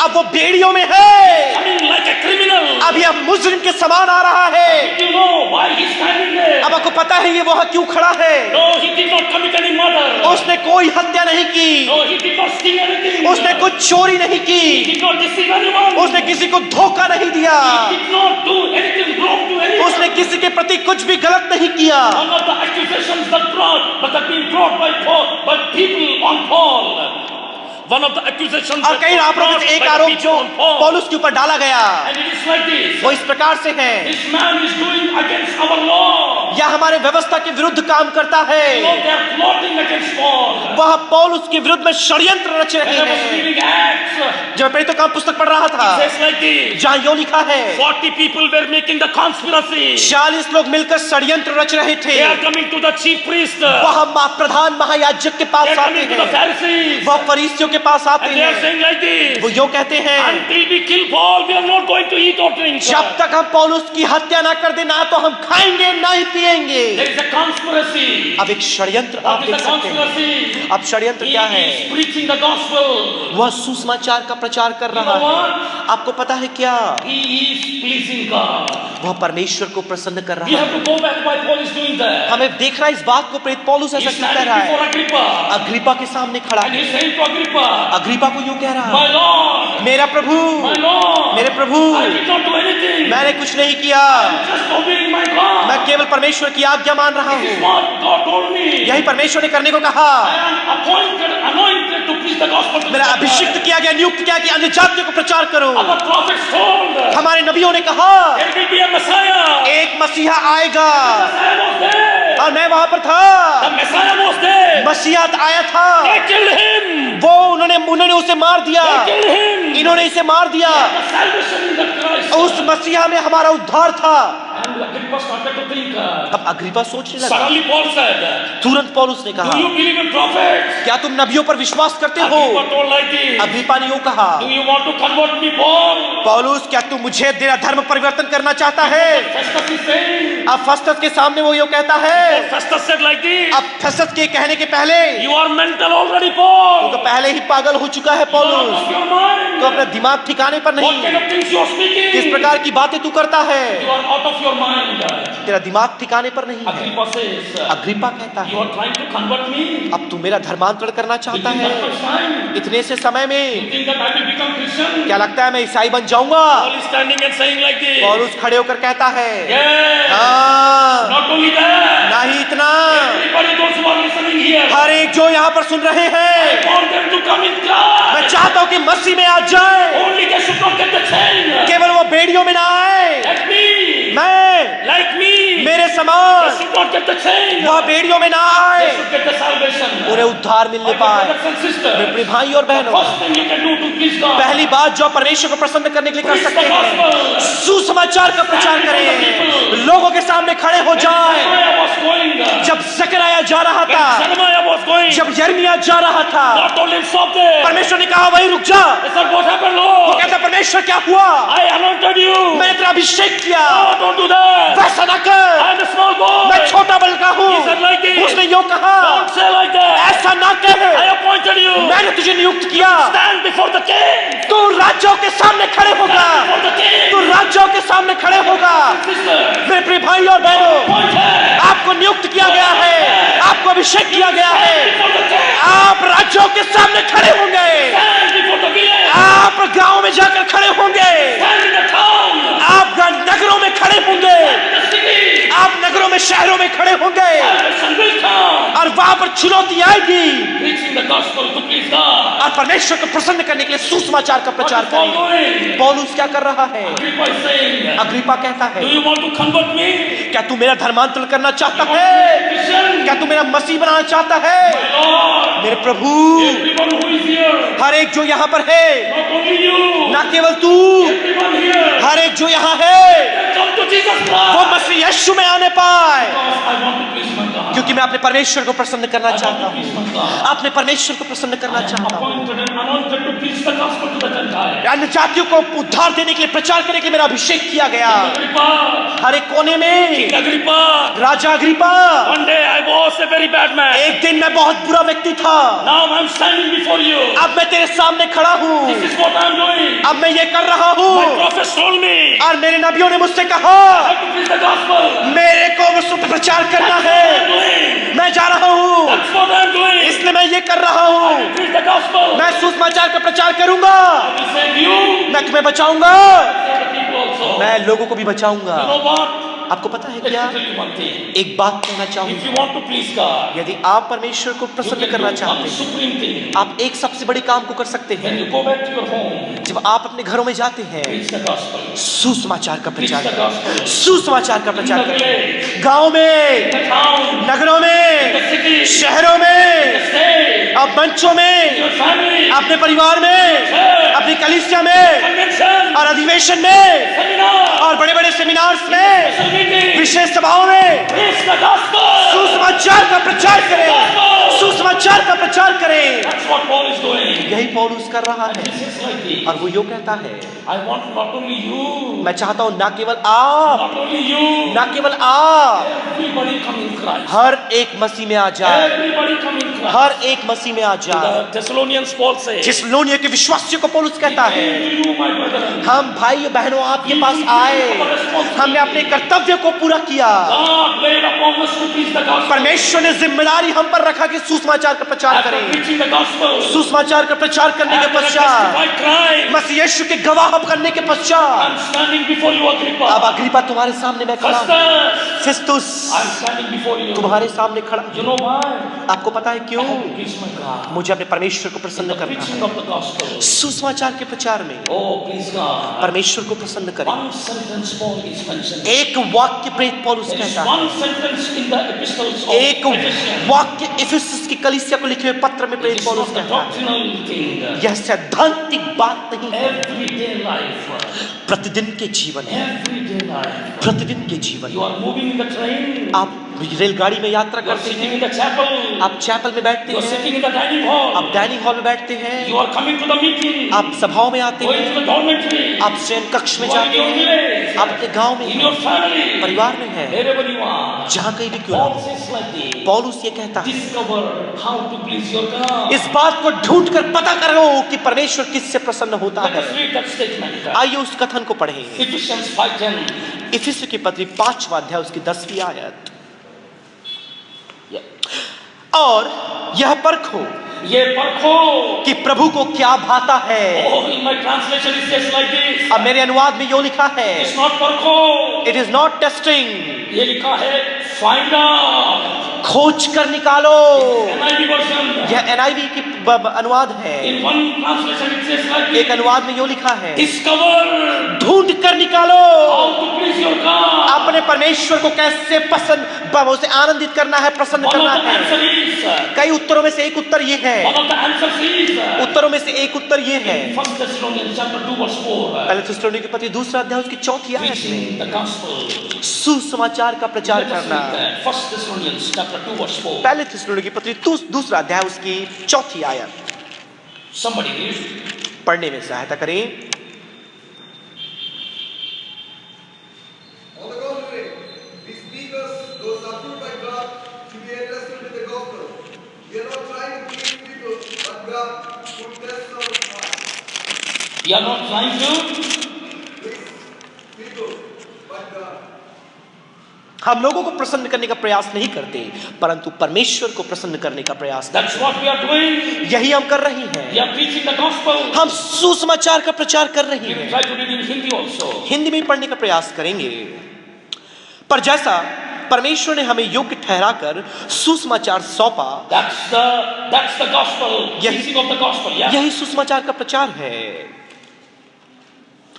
अब वो बेड़ियों में है, Coming like a criminal. अब यह मुजरिम के समान आ रहा है। You know why he's standing there? अब आपको पता है ये वहां क्यों खड़ा है? No, he did not commit any murder. उसने कोई हत्या नहीं की, No, he did not steal anything. उसने कुछ चोरी नहीं He की, did not deceive anyone. उसने किसी को धोखा नहीं दिया, He did not do anything wrong to anyone. उसने किसी के प्रति कुछ भी गलत नहीं किया। One of the accusations that have been brought by Paul, by people on Paul. One of the accusations और that कई was आरोपों brought में से एक by the आरोप people जो on Paul. पौलुस के ऊपर डाला गया And it is like this. वो इस प्रकार से है, This man is doing against our law. यह हमारे व्यवस्था के विरुद्ध काम करता You know, है। they are plotting against Paul. वह पौलुस के विरुद्ध में षड्यंत्र रच रहे When I was हैं। reading Acts, जब मैं प्रेरितों काम पुस्तक पढ़ रहा था, it says like this. जहाँ यो लिखा है 40 people were making the conspiracy. 40 लोग मिलकर षड्यंत्र रच रहे थे। They are coming to the chief priest. They वह प्रधान महायाजक के are पास आते coming to the हैं, Pharisees. वह फरीसियों के पास आते And they are हैं। saying like this. वो यो कहते हैं Until we kill Paul, we are not going to eat or drink. जब तक हम पौलुस की हत्या ना कर दे ना तो हम खाएंगे ना ही पिएंगे। There is a conspiracy. अब एक षड्यंत्र आप What is देख the सकते हैं। conspiracy? अब षड्यंत्र He क्या है? is preaching the gospel. वह सुसमाचार का प्रचार कर You रहा know है। what? आपको पता है क्या? He is pleasing God. वह परमेश्वर को प्रसन्न कर We रहा have है। to go back why Paul is doing that. हमें देखना इस बात को प्रेरित पौलुस He ऐसा is क्यों कह standing रहा है? before Agrippa. अग्रिपा के सामने खड़ा And he है। is saying to Agrippa, Agrippa को यूं कह रहा My है, Lord, मेरा प्रभु, my Lord, मेरे प्रभु, I did not do anything. मैंने कुछ नहीं किया, Just obeying my God. मैं केवल परमेश्वर की आज्ञा मान रहा This is हूँ। what God told me. यही परमेश्वर ने करने को कहा। I am anointed to preach the gospel to the मेरा अभिषिक्त Gentiles. किया गया, नियुक्त किया कि अन्य जातियों को प्रचार करो। Our prophets told हमारे नबियों ने कहा there will be a Messiah. एक मसीहा आएगा, Messiah was there. और मैं वहां पर था। The Messiah was there. मसीहा आया था, They killed him. वो उन्होंने उसे मार दिया, They killed him. इन्होंने इसे मार दिया। The salvation in that Christ. उस मसीहा में हमारा उद्धार था। And Agrippa started to think. अब अग्रिपा सोचने लगा। Suddenly Paul said, तुरंत पौलुस ने Do कहा, you believe in prophets? क्या तुम नबियों पर विश्वास करते हो? Agrippa told like this. Agrippa ने यूं कहा, Do you want to convert me, Paul? पौलुस क्या तू मुझे तेरा धर्म परिवर्तन करना चाहता है? Festus is saying. अब फेस्तस के सामने वो यूं कहता है। Festus said like this. अब फेस्तस के कहने के पहले You are mental already, तू Paul. तो पहले ही पागल हो चुका है You are out पौलुस, of your mind. तो अपना दिमाग ठिकाने पर What नहीं। kind of things you are speaking? किस प्रकार की बातें तू करता है? You are out of your mind. तेरा दिमाग ठिकाने पर नहीं है। Agrippa says, अग्रिपा कहता You है, are trying to convert me? अब तू मेरा धर्मांतरण करना चाहता Within है that much time? इतने से समय You में? think that I will become Christian? क्या लगता है मैं ईसाई बन जाऊंगा? Paul is standing and saying like this. पौलुस खड़े होकर कहता है, Yes. हाँ, Not only that. ना ही इतना, Everybody those who are listening here. हर एक जो यहाँ पर सुन रहे हैं, I want them to come in class. मैं चाहता हूँ कि मसीह में आ जाए। Only they should not get the chain. केवल वो बेड़ियों में ना आए, Like me. मैं Like me. मेरे समान should not get the change. वह बेड़ियों में ना आए, They should get the salvation. उन्हें उद्धार मिलने My पाए। brothers and sisters, मेरे प्रिय भाई और the बहनों, first thing you can do to please God, पहली बात जो आप परमेश्वर को प्रसन्न करने के लिए कर preach सकते the हैं, gospel. सुसमाचार का प्रचार करें, लोगों के सामने खड़े हो जाएं। Jeremiah was going, जब जकरयाह जा रहा था, Jeremiah was going, जब यिर्मयाह जा रहा था, God told him stop there. परमेश्वर ने कहा वहीं रुक जा। He said, what happened, वो Lord? कहता परमेश्वर क्या हुआ, I anointed you. मैंने तेरा अभिषेक किया, Oh, don't do that. वैसा ना कर, I am a small boy. मैं छोटा बलका हूँ। He said like this. उसने यूं कहा, Don't say like that. ऐसा ना कर, I appointed you. मैंने तुझे नियुक्त किया, Stand before the king. तू राज्यों के सामने खड़े होगा, Before the king. तू राज्यों के सामने खड़े होगा। Sister, मेरे प्रिय भाई और बहनों, appointed. आपको नियुक्त किया गया है, आपको अभिषेक किया गया है, Before the king. आप राज्यों के सामने खड़े होंगे, Stand before the village. आप गांव में जाकर खड़े होंगे, Stand in the town. आप नगरों में खड़े होंगे, In the city. आप नगरों में शहरों में खड़े होंगे, Salvation will come. और वहां पर चुनौती आएगी, Preaching the gospel to please God. और परमेश्वर को प्रसन्न करने के लिए सुसमाचार का What प्रचार is Paul करें। doing? पौलुस क्या कर रहा है? Agrippa is saying, अग्रिप्पा कहता do है, you want to convert me? क्या तू मेरा धर्मांतरण करना चाहता You want है? to be a Christian? क्या तू मेरा मसीह बनाना चाहता है? My Lord, मेरे प्रभु, everyone who is here, हर एक जो यहाँ पर है, not only you, ना केवल तू, everyone here, हर एक जो यहाँ है, come to Jesus वो Christ. मसीह यीशु में आने पाए, Because I want to please my God. क्योंकि मैं अपने परमेश्वर को प्रसन्न करना I want चाहता to please हूँ, my God. अपने परमेश्वर को प्रसन्न करना I am चाहता हूँ। appointed and anointed to preach the gospel to the Gentiles. अन्य जातियों को उद्धार देने के लिए, प्रचार करने के लिए मेरा अभिषेक किया गया। Agrippa, हर एक कोने में Agrippa, Raja Agrippa, one day I was a very bad man. एक दिन मैं बहुत बुरा व्यक्ति था, Now I'm standing before you. अब मैं तेरे सामने खड़ा हूँ, This is what I'm doing. अब मैं ये कर रहा My हूँ, prophets told me और मेरे नबियों ने मुझसे कहा how to preach the gospel. मेरे को उसको प्रचार करना I'm है, doing. मैं जा रहा हूँ, That's what I'm doing. इसलिए मैं ये कर रहा हूँ, Preach the gospel. मैं सुसमाचार का प्रचार करूंगा, I will save you. मैं तुम्हें बचाऊंगा, Save the people also. मैं लोगों को भी बचाऊंगा। You know what? आपको पता है Let क्या, me tell you one thing. एक बात कहना If चाहूंगा, you want to please God, यदि आप परमेश्वर को you प्रसन्न can करना do चाहते one हैं, supreme thing. आप एक सबसे बड़ी काम को कर सकते When हैं। you go back to your home, जब आप अपने घरों में जाते हैं, preach the gospel. सुसमाचार का Preach प्रचार the करें, gospel. सुसमाचार का In प्रचार the करें, village, गांव में, in the town, नगरों in में, the city, शहरों in में, the state, अब मंचों in में, your family, अपने परिवार में, अपनी कलीसिया में, convention, और अधिवेशन में, seminar, और बड़े बड़े सेमिनार्स में, special meeting. विशेष सभाओं में Preach the gospel. सुसमाचार का प्रचार करें, सुसमाचार का प्रचार करें। That's what Paul is doing. यही पौलुस कर रहा है, He says like this. और वो यूं कहता है, I want not only you, मैं चाहता हूं ना केवल आप, not only you, ना केवल आप, everybody come in Christ. हर एक मसीह में आ जाए, Everybody come in Christ. हर एक मसीह में आ जाए। The Thessalonians Paul says, जिस लोनिया के विश्वासियों को पौलुस कहता है, to you, my brethren, हम भाई बहनों आपके पास आए, हमने अपने कर्तव्य को पूरा किया, God laid upon us to preach the gospel. परमेश्वर ने जिम्मेदारी हम पर रखा कि सुसमाचार का प्रचार After करें। preaching the gospel, सुसमाचार का प्रचार करने के after पश्चात, testified crime, मसीह यीशु के गवाह करने के पश्चात, I'm standing before you, Agrippa. अब अग्रिप्पा तुम्हारे सामने मैं खड़ा हूं, Festus, Festus I'm standing before you. तुम्हारे सामने खड़ा। You know why? आपको पता है I क्यों? have to preach my God. मुझे अपने परमेश्वर को In प्रसन्न the करना preaching है। of the gospel. सुसमाचार के प्रचार में Oh, please God. परमेश्वर को प्रसन्न करें। One sentence Paul is mentioned. एक वाक्य प्रेरित पौलुस There is कहता है, one sentence in the epistles of एक Ephesians. वाक्य इफिसुस की कलीसिया को लिखे हुए पत्र में It प्रेरित is पौलुस not the कहता है, doctrinal thing. यह सैद्धांतिक बात नहीं है, Everyday life. प्रतिदिन के जीवन है, Everyday life. प्रतिदिन के जीवन। You are moving in the train. आप रेलगाड़ी में यात्रा You are करते sitting हैं, in the chapel. आप चैपल में बैठते You are sitting हैं, in the dining hall. आप डाइनिंग हॉल में बैठते हैं, You are coming to the meeting. आप सभाओं में आते Going to हैं, the dormitory. आप शयन कक्ष में You are in जाते your हैं, village. आप अपने गांव में In हैं, your family. परिवार में हैं, Wherever you are. जहां कहीं भी क्यों ना Paul हो। says like this. पौलुस ये कहता है, Discover how to please your God. इस बात को ढूंढ कर पता करो कि परमेश्वर किससे प्रसन्न होता Let us है। read that statement. आइए उस कथन को पढ़ें। Ephesians 5:10. इफिसुस की पत्री 5वां अध्याय उसकी 10वीं आयत। Yeah. और यह परखो ये परखो। कि प्रभु को क्या भाता है। Oh, in my translation it says like this. अब मेरे अनुवाद में यो लिखा है, It's not परखो. इट इज नॉट टेस्टिंग, ये लिखा है find out. खोज कर निकालो। NIV version. यह NIV की अनुवाद है। In one translation it says like this. एक अनुवाद में यो लिखा है, Discover ढूंढ कर निकालो how to please your God. अपने परमेश्वर परमेश्वर को कैसे उसे आनंदित करना है, प्रसन्न One करना of the है। answer is, कई उत्तरों में से एक उत्तर ये है, one of the answers is, उत्तरों में से एक उत्तर ये है, 1 Thessalonians chapter 2 verse 4, पहले थिस्सलुनीके के पत्री 2 अध्याय उसकी 4 आयत preaching में the gospel. सुसमाचार का प्रचार Let us करना। read that. 1 Thessalonians chapter 2 verse 4. पहले थिस्सलुनीके की पत्री 2 अध्याय उसकी 4 आयत Somebody read. पढ़ने में सहायता करें। On the contrary, we speakers, those approved by God, to be entrusted with the gospel. We are not trying to please people, but God who tests our hearts. We are not trying to. Please people, but God. हम लोगों को प्रसन्न करने का प्रयास नहीं करते, परंतु परमेश्वर को प्रसन्न करने का प्रयास करते That's what we are doing. हैं। यही हम कर रहे हैं। We are preaching the gospel. हम सुसमाचार का प्रचार कर रहे We will हैं। try to read in Hindi also. Hindi में पढ़ने का प्रयास करेंगे। पर जैसा परमेश्वर ने हमें योग्य ठहराकर सुसमाचार सौंपा, That's the gospel. यही- Preaching of the gospel. Yeah. यही सुसमाचार का प्रचार है।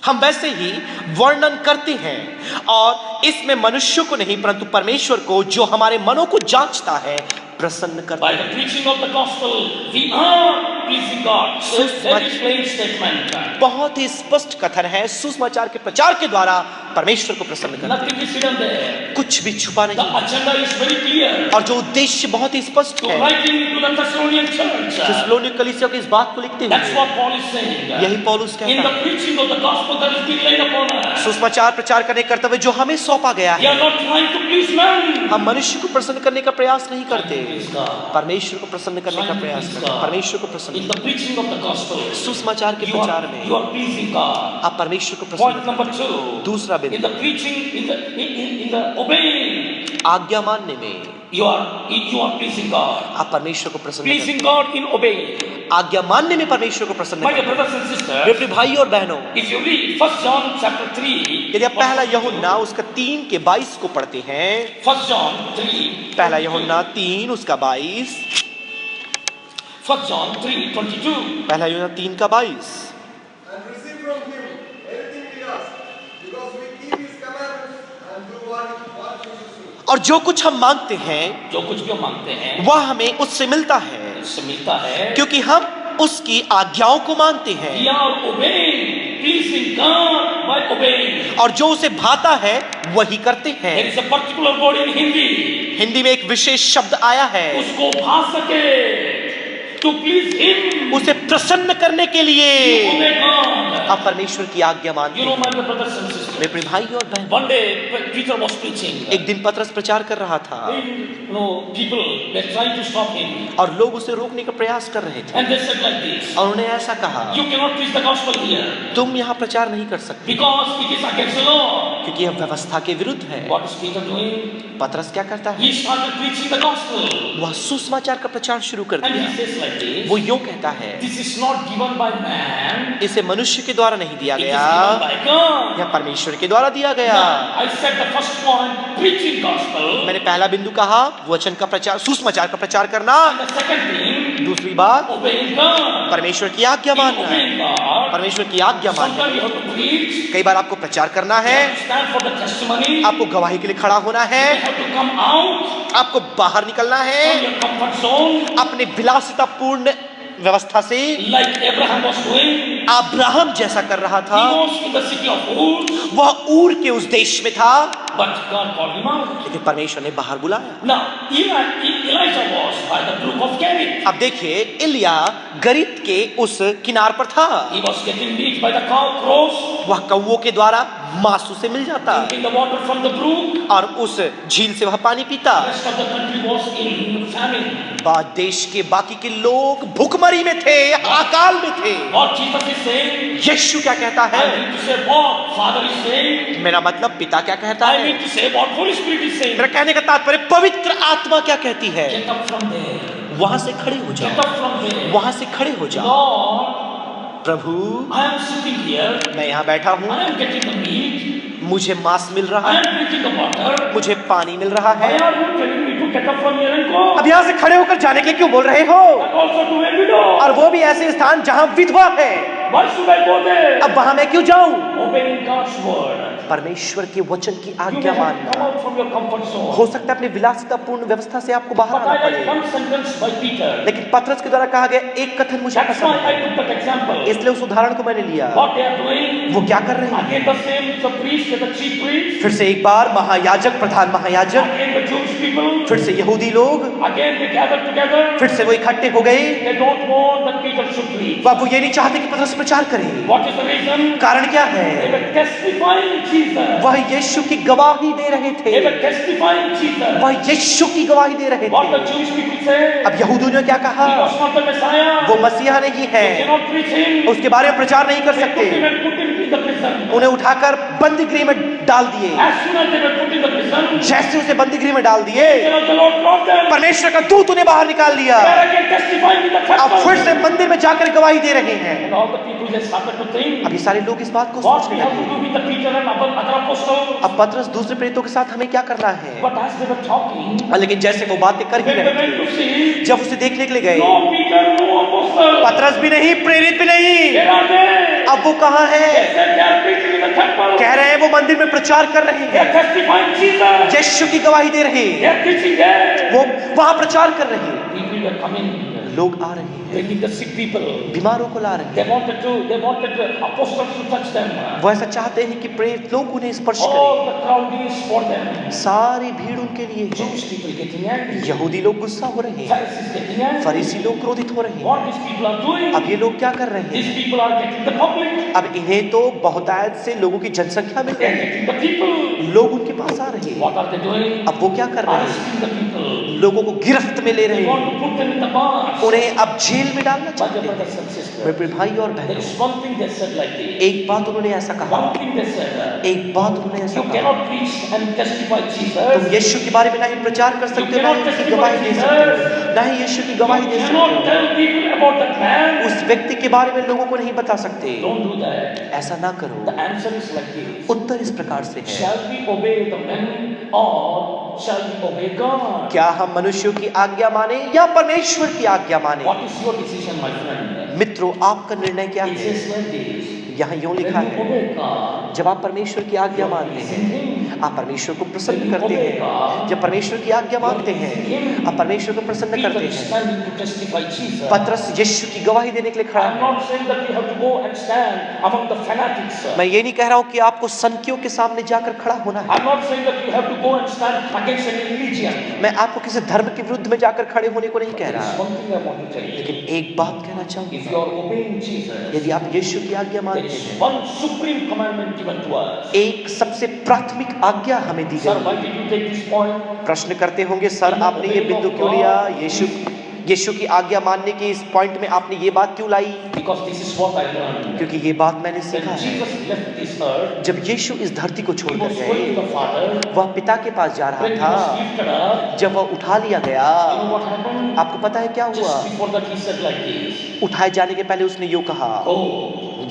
हम वैसे ही वर्णन करते हैं, और इसमें मनुष्य को नहीं परंतु परमेश्वर को, जो हमारे मनों को जांचता है, प्रसन्न करते By the हैं। preaching of the gospel, we are pleasing God. So it's very plain statement. बहुत ही स्पष्ट कथन है, सुसमाचार के प्रचार के द्वारा परमेश्वर को प्रसन्न करना। Nothing is hidden there. कुछ भी छुपा The नहीं, agenda is very clear. और जो उद्देश्य बहुत ही स्पष्ट To है। writing to the Thessalonian church. थिस्सलुनीके कलीसिया को इस बात को लिखते That's हुए what Paul is saying. यही पौलुस In कहता the है, preaching of the gospel that is being laid upon us. सुसमाचार प्रचार करने का कर्तव्य जो हमें सौंपा गया We है, are not trying to please men. हम मनुष्य को प्रसन्न करने का प्रयास नहीं करते, Praise God. परमेश्वर को प्रसन्न करने का प्रयास करते हैं। परमेश्वर को प्रसन्न In the preaching of the gospel, सुसमाचार के you प्रचार are में pleasing God. आप परमेश्वर को Point प्रसन्न। number 2. दूसरा In बिंदु, the preaching, in the obeying, आज्ञा मानने में you are pleasing God. आप परमेश्वर को प्रसन्न करते Pleasing God in obeying. हैं। आज्ञा मानने में परमेश्वर को प्रसन्न My dear करते हैं। brothers and sisters, मेरे प्रिय भाई और बहनों, if you read 1 John chapter 3, यदि आप पहला यूहन्ना उसका 3 के 22 को पढ़ते हैं, 1 John 3, पहला यूहन्ना 3 उसका 22, 1 John 3, 22. पहला यूहन्ना 3 का 22, And receive from him everything we ask, because we keep his commandments and do what he says. और जो कुछ हम मांगते हैं जो कुछ भी हम मांगते हैं वह हमें उससे मिलता है, उससे मिलता है, क्योंकि हम उसकी आज्ञाओं को मानते हैं, we are obeying, pleasing God by obeying. और जो उसे भाता है वही करते There हैं। is a particular word in Hindi, Hindi में एक विशेष शब्द आया है, उसको भा सके, to please him, उसे प्रसन्न करने के लिए obey God. आप परमेश्वर की आज्ञा मानते You know, हैं। my dear brothers and sisters, मेरे प्रिय भाई और बहन, one day Peter was preaching. एक दिन पतरस प्रचार कर रहा था, People were trying to stop him, और लोग उसे रोकने का प्रयास कर रहे थे, and they said like this: और उन्हें ऐसा कहा, you cannot preach the gospel here तुम यहाँ प्रचार नहीं कर सकते, because it is against the law. क्योंकि यह व्यवस्था के विरुद्ध है। What is Peter doing? पतरस क्या करता है? He started preaching the gospel, वह सुसमाचार का प्रचार शुरू कर and he दिया। says like this: वो यूं कहता है, this is not given by man, इसे मनुष्य के द्वारा नहीं दिया it is गया, given by God. यह परमेश्वर के द्वारा दिया गया। Now, I said the first point, preaching gospel, मैंने पहला बिंदु कहा वचन का प्रचार, सुसमाचार का प्रचार करना। and the second thing, दूसरी बात, obeying God. परमेश्वर की आज्ञा In मानना है। obeying God, परमेश्वर की आज्ञा मानना। sometimes you have to preach, कई बार आपको प्रचार करना है, you have to stand for the testimony, आपको गवाही के लिए खड़ा होना you है, have to come out आपको बाहर निकलना from है your comfort zone, अपने विलासितापूर्ण व्यवस्था से। like Abraham was doing. Abraham जैसा कर रहा He था, was in the city of Ur, वह ऊर के उस देश में था, but God called him out. लेकिन परमेश्वर ने बाहर बुलाया। Now, Elijah was by the brook of Kerit. अब देखिए, इलिया गरीत के उस किनार पर था, He was getting meat by the crows, वह कौवों के द्वारा मांसू से मिल जाता, drinking the water from the brook. और उस झील से वह पानी पीता। The rest of the country was in famine. बाद देश के बाकी के लोग भूखमरी में थे, अकाल में थे। What Jesus is saying, यीशु क्या कहता I है? mean to say what Father is saying, मेरा मतलब पिता क्या कहता I है? mean to say what Holy Spirit is saying. मेरा कहने का तात्पर्य पवित्र आत्मा क्या कहती है? Get up from there. वहां से खड़े हो Get जाओ, up from there. वहां से खड़े हो जाओ। Lord, Prabhu, I am sitting here. मैं यहाँ बैठा हूँ, I am getting the meat. मुझे मांस मिल रहा I है, am drinking the water. मुझे पानी मिल रहा Why है। are you telling me to get up from here and go? अब यहाँ से खड़े होकर जाने के लिए क्यों बोल रहे हो? But also to a widow. और वो भी ऐसे स्थान जहाँ विधवा है। Why should I go there? अब वहां मैं क्यों जाऊं? Obeying God's word. परमेश्वर के वचन की You may आज्ञा have come मानना। out from your comfort zone. हो सकता है अपनी विलासितापूर्ण व्यवस्था से आपको बाहर But आना I like पड़े, one sentence by Peter. लेकिन पतरस के द्वारा कहा गया एक कथन मुझे That's why पसंद I है, took that example. इसलिए उस उदाहरण को मैंने लिया। What they are doing, वो क्या कर रहे हैं? again the same, the priest and the chief priest, फिर से एक बार महायाजक, प्रधान महायाजक, again the Jewish people, फिर से यहूदी लोग, again they gather together. फिर से वो इकट्ठे हो गए। They don't want that Peter should preach. वो ये नहीं चाहते कि पतरस प्रचार करे। What is the reason? कारण क्या है? They were testifying Jesus. वह यीशु की गवाही दे रहे थे, They were testifying Jesus. वह यीशु की गवाही दे रहे What the थे। Jewish people say? अब यहूदियों ने क्या कहा? He was not the Messiah. वो मसीहा नहीं They है, cannot preach him. उसके बारे में प्रचार नहीं कर They put him सकते। and put him in the prison. उन्हें उठाकर बंदी गृह में डाल दिए। As soon as they were put in the prison, जैसे उसे बंदी गृह में डाल दिए, the Lord brought them. परमेश्वर का दूत उन्हें बाहर निकाल लिया। They are again testifying in the अब temple. फिर से मंदिर में जाकर गवाही दे रहे हैं। And all the people they started to think, अब ये सारे लोग इस बात को what सोचने we have to लगे, do with the Peter and other apostles. अब पतरस दूसरे प्रेरितों के साथ हमें क्या करना है? But as they were talking, लेकिन जैसे वो बातें कर ही when they रहे went थे, to see, जब उसे देखने के लिए गए, no Peter, no apostle. पतरस भी नहीं, प्रेरित भी नहीं, Where are they? अब वो कहाँ They है? said they are preaching in the temple. कह रहे हैं वो मंदिर में प्रचार कर रहे They हैं, are testifying Jesus. यीशु की गवाही दे रहे They हैं, are preaching there. वो वहां प्रचार कर रहे हैं। People were coming, लोग आ रहे हैं, bringing the sick people. बीमारों को ला रहे They हैं। wanted the apostles to touch them. वो ऐसा चाहते हैं कि प्रेरित लोग उन्हें स्पर्श All करें। the crowd is for them. सारी भीड़ उनके लिए है। Jewish people getting angry. यहूदी लोग गुस्सा हो रहे हैं, Pharisees getting angry. फरीसी लोग क्रोधित हो रहे हैं। What these people are doing? अब ये लोग क्या कर रहे हैं? These people are getting the public. अब इन्हें तो बहुतायत से लोगों की जनसंख्या मिल They are रही है, getting the people. लोग उनके पास आ रहे हैं। What are they doing? अब वो क्या कर रहे हैं? Arresting the people. लोगों को गिरफ्त में ले रहे They हैं, want to put them in the bars. उन्हें अब जेल में डालना My चाहते dear हैं। brothers and sisters, मेरे प्रिय भाई और there बहनों, is one thing they said like this. एक बात उन्होंने ऐसा कहा, One thing they said. एक बात उन्होंने ऐसा You कहा, cannot preach and testify तुम Jesus. यीशु के बारे में ना ही प्रचार कर सकते हो, ना ही उसकी गवाही दे सकते हो, ना ही यीशु की गवाही दे You सकते cannot हो। tell people about that man. उस व्यक्ति के बारे में लोगों को नहीं बता सकते। Don't do that. ऐसा ना करो। The answer is like this. उत्तर इस प्रकार से है, Shall we obey the men or shall we obey God? क्या हम मनुष्यों की आज्ञा माने या परमेश्वर की आज्ञा माने? What is your decision, my friend? मित्रों, आपका निर्णय क्या It है? says like this. यहाँ यूं When लिखा you है, obey God, जब आप परमेश्वर की आज्ञा मानते हैं, आप परमेश्वर को प्रसन्न करते हैं। जब परमेश्वर की आज्ञा मानते हैं, आप परमेश्वर को प्रसन्न Peter करते is हैं। standing to testify Jesus. पतरस यीशु की गवाही देने के लिए खड़ा I'm है। not saying that you have to go and stand among the fanatics. मैं ये नहीं कह रहा हूँ कि आपको संकियों के सामने जाकर खड़ा होना है। I'm not saying that you have to go and stand against any religion. मैं आपको किसी धर्म के विरुद्ध में जाकर खड़े होने को नहीं कह There is रहा, one thing I want to tell you. लेकिन एक बात कहना If चाहूंगा, you are obeying Jesus, यदि आप यीशु की आज्ञा there मानते is हैं, one supreme commandment given to us. एक सबसे प्राथमिक आज्ञा हमें दी Sir, गई। why did you take this point? प्रश्न करते होंगे, सर आपने ये बिंदु क्यों लिया? यीशु की आज्ञा मानने के इस पॉइंट में आपने ये बात क्यों लाई? Because this is what I learned. क्योंकि ये बात मैंने सीखा When है। Jesus left this earth, जब यीशु इस धरती को he छोड़कर was going गए, to the Father. वह पिता के पास जा रहा When he था। was lifted up, जब वह उठा लिया गया, you know what happened? आपको पता है क्या हुआ? Just before that, he said like this. उठाए जाने के पहले उसने यूं कहा, Go,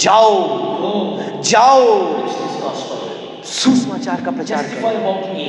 जाओ go, जाओ, preach this gospel. सुसमाचार का प्रचार Testify करो, about me.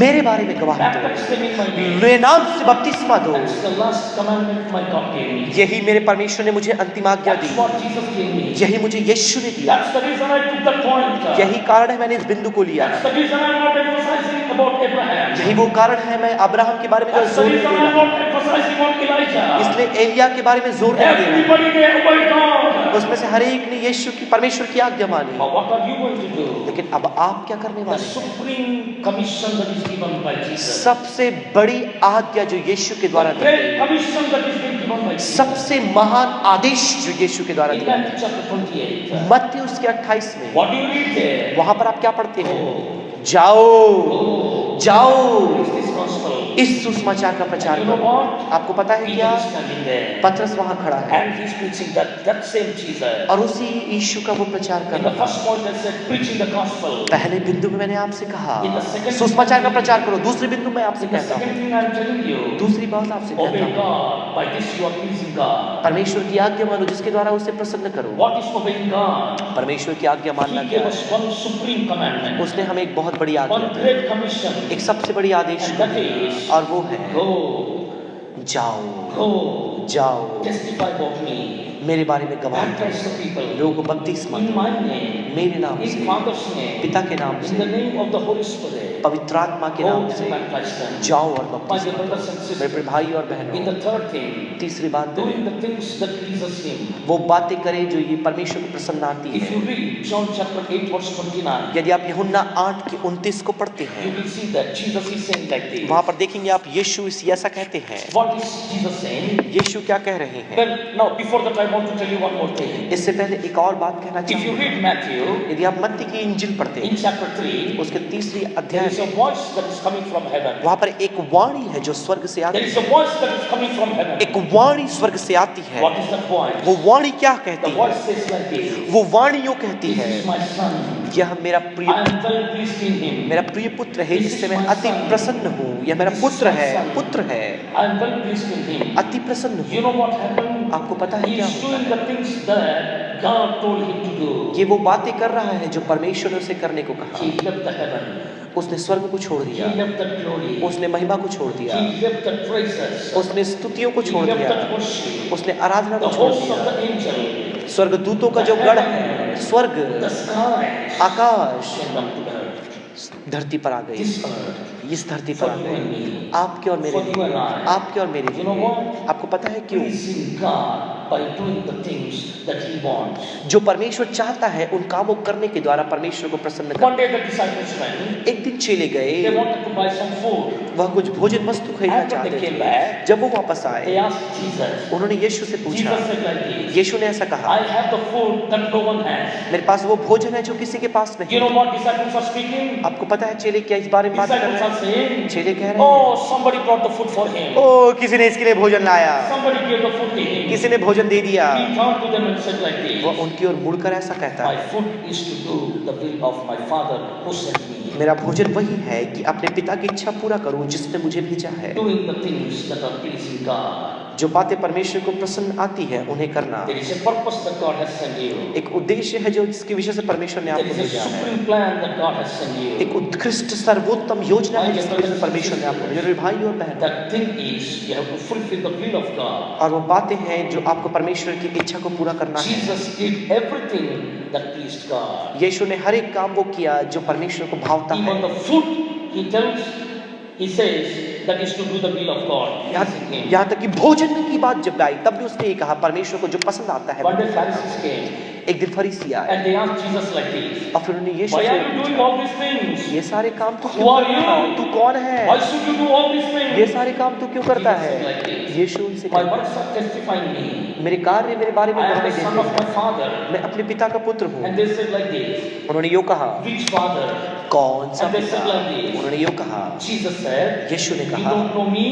मेरे बारे में गवाही Baptize them in my दो, name. मेरे नाम से बपतिस्मा दो। That's the last commandment my God gave me. यही मेरे परमेश्वर ने मुझे अंतिम आज्ञा दी, That's what Jesus gave me. यही मुझे यीशु ने दिया। That's the reason I took that point. यही कारण है मैंने इस बिंदु को लिया। That's the reason I'm not emphasizing about Abraham. यही वो कारण है मैं अब्राहम के बारे में That's the जोर नहीं reason दे I'm रहा, not emphasizing on Elijah. इसलिए एलिया के बारे में जोर नहीं दे रहा। Everybody they obey God. उसमें से हर एक ने यीशु की परमेश्वर की आज्ञा मानी, But what are you going to do? लेकिन अब आप क्या करने The वाले हैं? supreme commission that is given by Jesus. सबसे बड़ी आज्ञा जो यीशु के द्वारा The दी great गई, commission that is being given by Jesus. सबसे महान आदेश जो यीशु के द्वारा In दिया Matthew chapter 28. मत्ती उसके 28 में, What do you read there? वहां पर आप क्या पढ़ते हैं? Go, जाओ go, जाओ, preach this gospel. इस सुसमाचार का प्रचार You know करो। what? आपको पता है Peter क्या? is standing there. पतरस वहां खड़ा है And he's preaching that same Jesus. और उसी यीशु का वो प्रचार कर In the रहा है। first point I said preaching the gospel. पहले बिंदु में मैंने आपसे कहा In the second- सुसमाचार का प्रचार करो, दूसरे बिंदु में आपसे The कहता second हूँ, thing I'm telling you, दूसरी बात आपसे obey कहता हूँ, God. By this you are pleasing God. परमेश्वर की आज्ञा मानो जिसके द्वारा उसे प्रसन्न करो। What is obeying God? परमेश्वर की आज्ञा मानना He क्या gave है? us one supreme commandment, उसने हमें एक बहुत बड़ी आज्ञा one दी, great commission, एक सबसे बड़ी आदेश and that is और वो है go, जाओ go, जाओ, testify about me. मेरे बारे में गवाही baptize the दो, people लोगों को बपतिस्मा in दो my name, मेरे नाम in से, Father's name, पिता के नाम in the से, name of the Holy Spirit. पवित्र आत्मा के Go नाम and से baptize them. जाओ और My dear बपतिस्मा दो। brothers and sisters, मेरे प्रिय भाई और in बहनों, the third thing, तीसरी बात doing करें, the things that pleases Him. वो बातें करें जो ये परमेश्वर को प्रसन्न आती If है। you read John chapter 8 verse 29, यदि आप यूहन्ना 8:29 को पढ़ते you हैं, will see that Jesus is saying like this. वहां पर देखेंगे आप यीशु इस ऐसा कहते हैं। What is Jesus saying? यीशु क्या कह रहे हैं? Well, now before that I want to tell you one more thing. इससे पहले एक और बात कहना If you चाहूंगा। read Matthew यदि आप मत्ती की इंजिल पढ़ते in हैं, chapter 3, उसके तीसरी there अध्याय is a में voice that is coming from heaven. वहां पर एक वाणी है जो स्वर्ग से आती There is है। a voice that is coming from heaven. एक वाणी स्वर्ग से आती है। What is that voice? वो वाणी क्या The कहती है? voice says like this. वो वाणी यूं कहती This है, is my son. यह मेरा I प्रिय am well pleased in him. मेरा प्रिय पुत्र है जिससे मैं अति प्रसन्न हूँ। यह मेरा पुत्र है, पुत्र है, I am well pleased in him. अति प्रसन्न You हूँ। know what happened? आपको पता है He क्या is होता doing है? the things that God told him to do. ये वो बातें कर रहा है जो परमेश्वर ने उसे करने को कहा। He left the heaven. उसने स्वर्ग को छोड़ He दिया, left the glory. उसने महिमा को छोड़ दिया, He left the praises. उसने स्तुतियों को He छोड़ left दिया, the worship. उसने आराधना The को छोड़ host of दिया। the angel. स्वर्गदूतों का जो गढ़ है, स्वर्ग, The skies. Akash Came down to the earth. धरती पर आ गई, This earth. इस धरती पर आ For you and गई, me. आपके और मेरे For you and लिए, I. आपके और मेरे You know लिए। what? आपको पता है क्यों? Pleasing God by doing the things that He wants. जो परमेश्वर चाहता है उन कामों को करने के द्वारा परमेश्वर को प्रसन्न One कर। day the disciples went. एक दिन चले They गए, wanted to buy some food. वह कुछ भोजन वस्तु खरीदना After they चाहते came थे। back, जब वो वापस They आए, asked Jesus. उन्होंने यीशु से पूछा, Jesus said like this. यीशु ने ऐसा कहा, I have the food that no one has. मेरे पास वो भोजन है जो किसी के पास You नहीं। know what disciples are speaking? आपको पता है चेले क्या इस बारे में बात कर Disciples रहे are हैं? saying, चेले कह रहे हैं, oh, somebody brought the food for him. ओ किसी ने इसके लिए भोजन लाया, Somebody gave the food to him. किसी ने भोजन दे दिया। He turned to them and said like वो this. उनकी ओर मुड़कर ऐसा कहता My है, food is to do the will of my Father who sent me. मेरा भोजन वही है कि अपने पिता की इच्छा पूरा करूं जिसने मुझे भेजा है। Doing the things that are pleasing God. जो बातें परमेश्वर को प्रसन्न आती है उन्हें करना। There is a purpose that God has sent you. एक उद्देश्य है जो जिसके विषय से परमेश्वर ने There आपको is a भेजा है। supreme plan that God has sent you. एक उत्कृष्ट सर्वोत्तम योजना है जिसके विषय से परमेश्वर ने आपको भेजा। मेरे भाई और बहनों, That thing is you have to fulfill the will of God. और वो बातें हैं जो आपको परमेश्वर की इच्छा को पूरा करना है। Jesus did everything that pleased God. यीशु ने हर एक काम वो किया जो परमेश्वर को भावता है। Even the food he tells, he says that is to do the will of God. pleasing him. यहाँ तक कि भोजन की बात जब आई तब भी उसने ये कहा परमेश्वर को जो पसंद आता है। One day Pharisees came एक दिन फरीसी आए and they asked Jesus like this. और फिर उन्होंने यीशु Why से are you doing पूछा, all these things? ये सारे काम तू Who क्यों are करता है? you? तू कौन है? Why should you do all these things? ये सारे काम तू क्यों करता Jesus है? said like this. यीशु उनसे My कहता works are testifying me. है, मेरे कार्य मेरे बारे में I am गवाही the son देते of हैं, my Father. मैं अपने पिता का पुत्र हूँ। And they said like this. उन्होंने यूँ कहा, Which Father? कौन सा And they पिता? said like this. उन्होंने यूँ कहा, Jesus said, यीशु ने you कहा, don't know me,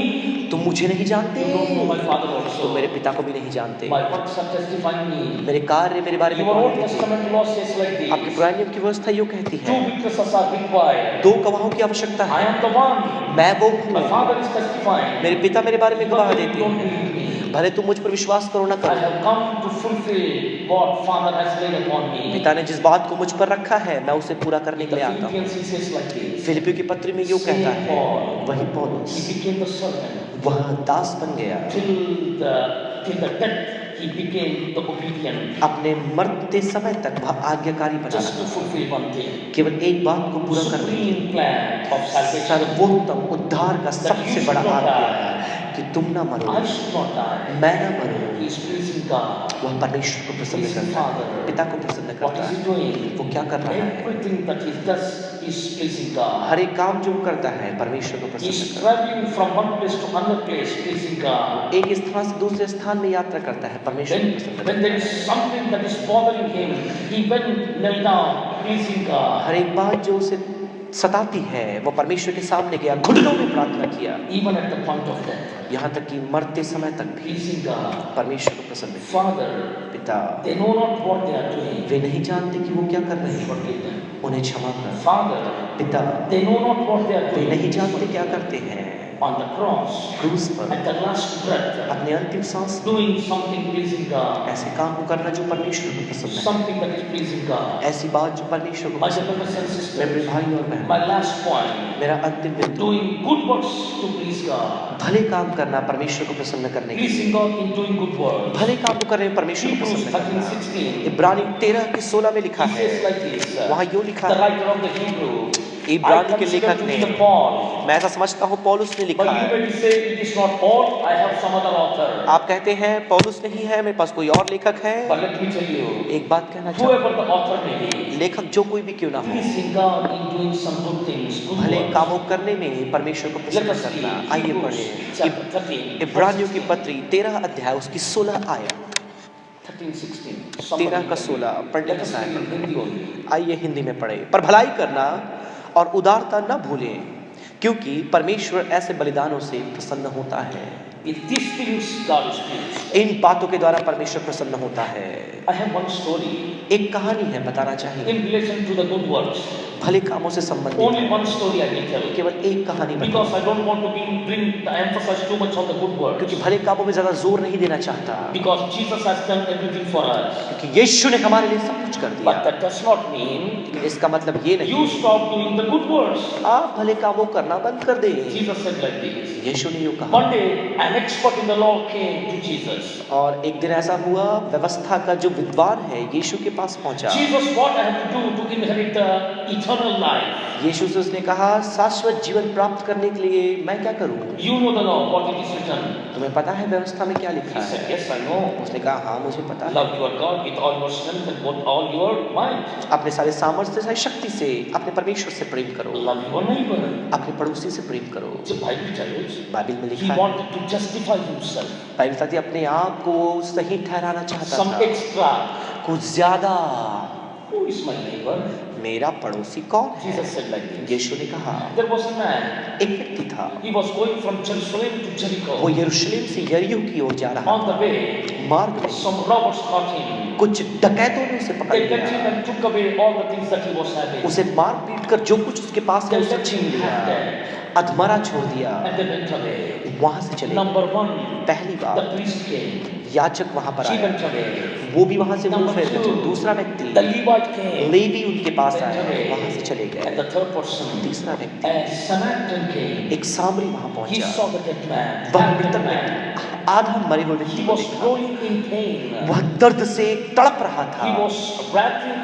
तुम मुझे नहीं जानते, you don't know my Father तुम also. मेरे पिता को भी नहीं जानते। My works are testifying me. मेरे कार्य मेरे बारे में Your गवाही Old देते हैं। Testament law says like आपके this. पुराने नियम की व्यवस्था यूँ कहती Two है, witnesses are required. दो गवाहों की आवश्यकता I है। am the one. मैं वो My हूँ, Father is testifying. मेरे पिता मेरे बारे में Even गवाह though you देते don't हैं। believe me. भले तुम मुझ पर विश्वास करो ना I करो, have come to fulfill what Father has laid upon me. पिता ने जिस बात को मुझ पर रखा है मैं उसे पूरा करने In के the लिए आता हूँ। Philippians he says like this. फिलिपियों की पत्री में यूँ कहता है, वही पौलुस He became the servant. वह दास बन गया, Till the death he became the obedient. अपने मरते समय तक वह आज्ञाकारी बना Just to रहा, fulfill one thing. केवल एक बात को पूरा करने के लिए। Supreme plan of salvation. सर्वोत्तम उद्धार का सबसे बड़ा आज्ञा है कि तुम ना मरो, I should not die. मैं ना मरूं। He is pleasing God. वह परमेश्वर को प्रसन्न Pleasing करता है, Father. पिता को प्रसन्न What करता is he है। doing? वो क्या कर रहा है? Everything that he does is pleasing God. हर एक काम जो वो करता है परमेश्वर को He प्रसन्न is करता traveling from one place to another place, pleasing God. है। एक स्थान से दूसरे स्थान में यात्रा करता है, परमेश्वर को प्रसन्न When करता there is something that is bothering him, he went knelt down, pleasing है। God. हर एक बात जो उसे सताती है वो परमेश्वर के सामने गया, घुटनों में प्रार्थना किया, Even at the point of death, यहाँ तक कि मरते समय तक भी pleasing God. परमेश्वर को प्रसन्न किया। Father, पिता, they know not what they are doing. वे नहीं जानते कि वो क्या कर रहे हैं, Forgive them. उन्हें क्षमा कर। Father, पिता, they know not what they are way doing. नहीं जानते क्या करते हैं, on the cross क्रूस पर at the last breath, अपने अंतिम सांस में doing something pleasing God, ऐसे काम को करना जो परमेश्वर को पसंद है, something that is pleasing God. ऐसी बात जो परमेश्वर को My पसंद dear brothers and है। sisters, मेरे भाई और बहन, my last point, मेरा अंतिम बिंदु, doing good works to please God, भले काम करना परमेश्वर को प्रसन्न करने के लिए, pleasing God in doing good works. भले काम को करने में परमेश्वर को Hebrews पसंद करना। 13:16. इब्रानी 13:16 में लिखा He है, says like this, वहाँ यूं लिखा the है, writer of the Hebrew, I इब्रानी के consider लेखक to ने, be the Paul, मैं ऐसा समझता हूँ पौलुस ने लिखा but you है। may say it is not Paul, I have some other author. आप कहते हैं पौलुस नहीं है, मेरे पास कोई और लेखक है। But let me tell you, एक बात कहना चाहूँ, whoever the author may be, लेखक जो कोई भी क्यों ना हो, pleasing God in doing some good things, good भले works. कामों करने में परमेश्वर को Let प्रसन्न us करना। read आइए Hebrews पढ़ें chapter 13, इब्रानियों की पत्री 13 अध्याय उसकी 16 आयत 13-16. 13 का 16 पढ़ने Let की us read in सहायता। Hindi only. आइए हिंदी में पढ़े। पर भलाई करना और उदारता न भूलें, क्योंकि परमेश्वर ऐसे बलिदानों से प्रसन्न होता है। With these things God is pleased. इन बातों के द्वारा परमेश्वर प्रसन्न होता है। I have one story एक कहानी है, बताना चाहिए, in relation to the good works. भले कामों से संबंधित Only है। one story I will tell. केवल एक कहानी बताऊं, Because I don't want to bring the emphasis too much on the good works. क्योंकि भले कामों में ज्यादा जोर नहीं देना चाहता, Because Jesus has done everything for us. क्योंकि यीशु ने हमारे लिए सब कुछ कर दिया। But that does not mean लेकिन इसका मतलब ये नहीं you stop doing the good works. आप भले कामों करना बंद कर दें। Jesus said like this. यीशु ने यूं कहा। One day, an expert in the law came to Jesus. और एक दिन ऐसा हुआ, व्यवस्था का जो विद्वान है यीशु के पास पहुंचा। Jesus, what I have to do to inherit the eternal life? यीशु से उसने कहा, शाश्वत जीवन प्राप्त करने के लिए मैं क्या करूं? You know the law, what it is written. तुम्हें पता है व्यवस्था में क्या लिखा He said, है? yes, I know. उसने कहा, हाँ मुझे पता है। Love your God with all your strength and with all your might. अपने सारे सामर्थ्य से, शक्ति से अपने परमेश्वर से प्रेम करो, Love your neighbor. अपने पड़ोसी से प्रेम करो। The Bible tells. बाइबल में He लिखा है, wanted to justify himself. Bible कहती है अपने आप को सही ठहराना चाहता Some था, extra. कुछ ज्यादा। Who is my neighbor? मेरा पड़ोसी कौन है? Jesus said like this. यीशु ने कहा, There was a man. एक व्यक्ति था, He was going from Jerusalem to Jericho. वो यरूशलेम से यरीहो की ओर जा रहा On the way, था। मार्ग में some robbers caught him. कुछ डकैतों ने उसे पकड़ They got him लिया, and took away all the things that he was having. उसे मार पीट कर जो कुछ उसके पास था They उसे left छीन him लिया, half dead. अधमरा छोड़ दिया, And they went away. वहां से चले गए। Number one, पहली the बार priest came. याजक वहां पर She आया, went away. वो भी वहां से मुंह Number फेर two, गए। दूसरा The व्यक्ति Levite came. लेवी उनके पास Went आया, away. वहां से चले And गए। the third person, तीसरा व्यक्ति, a Samaritan came. एक सामरी वहां He पहुंचा, saw the dead man. वह Half dead मृतक man. व्यक्ति, आधा मरे हुए व्यक्ति He को was देखा, rolling in pain. वह दर्द से तड़प रहा था, He was rattling.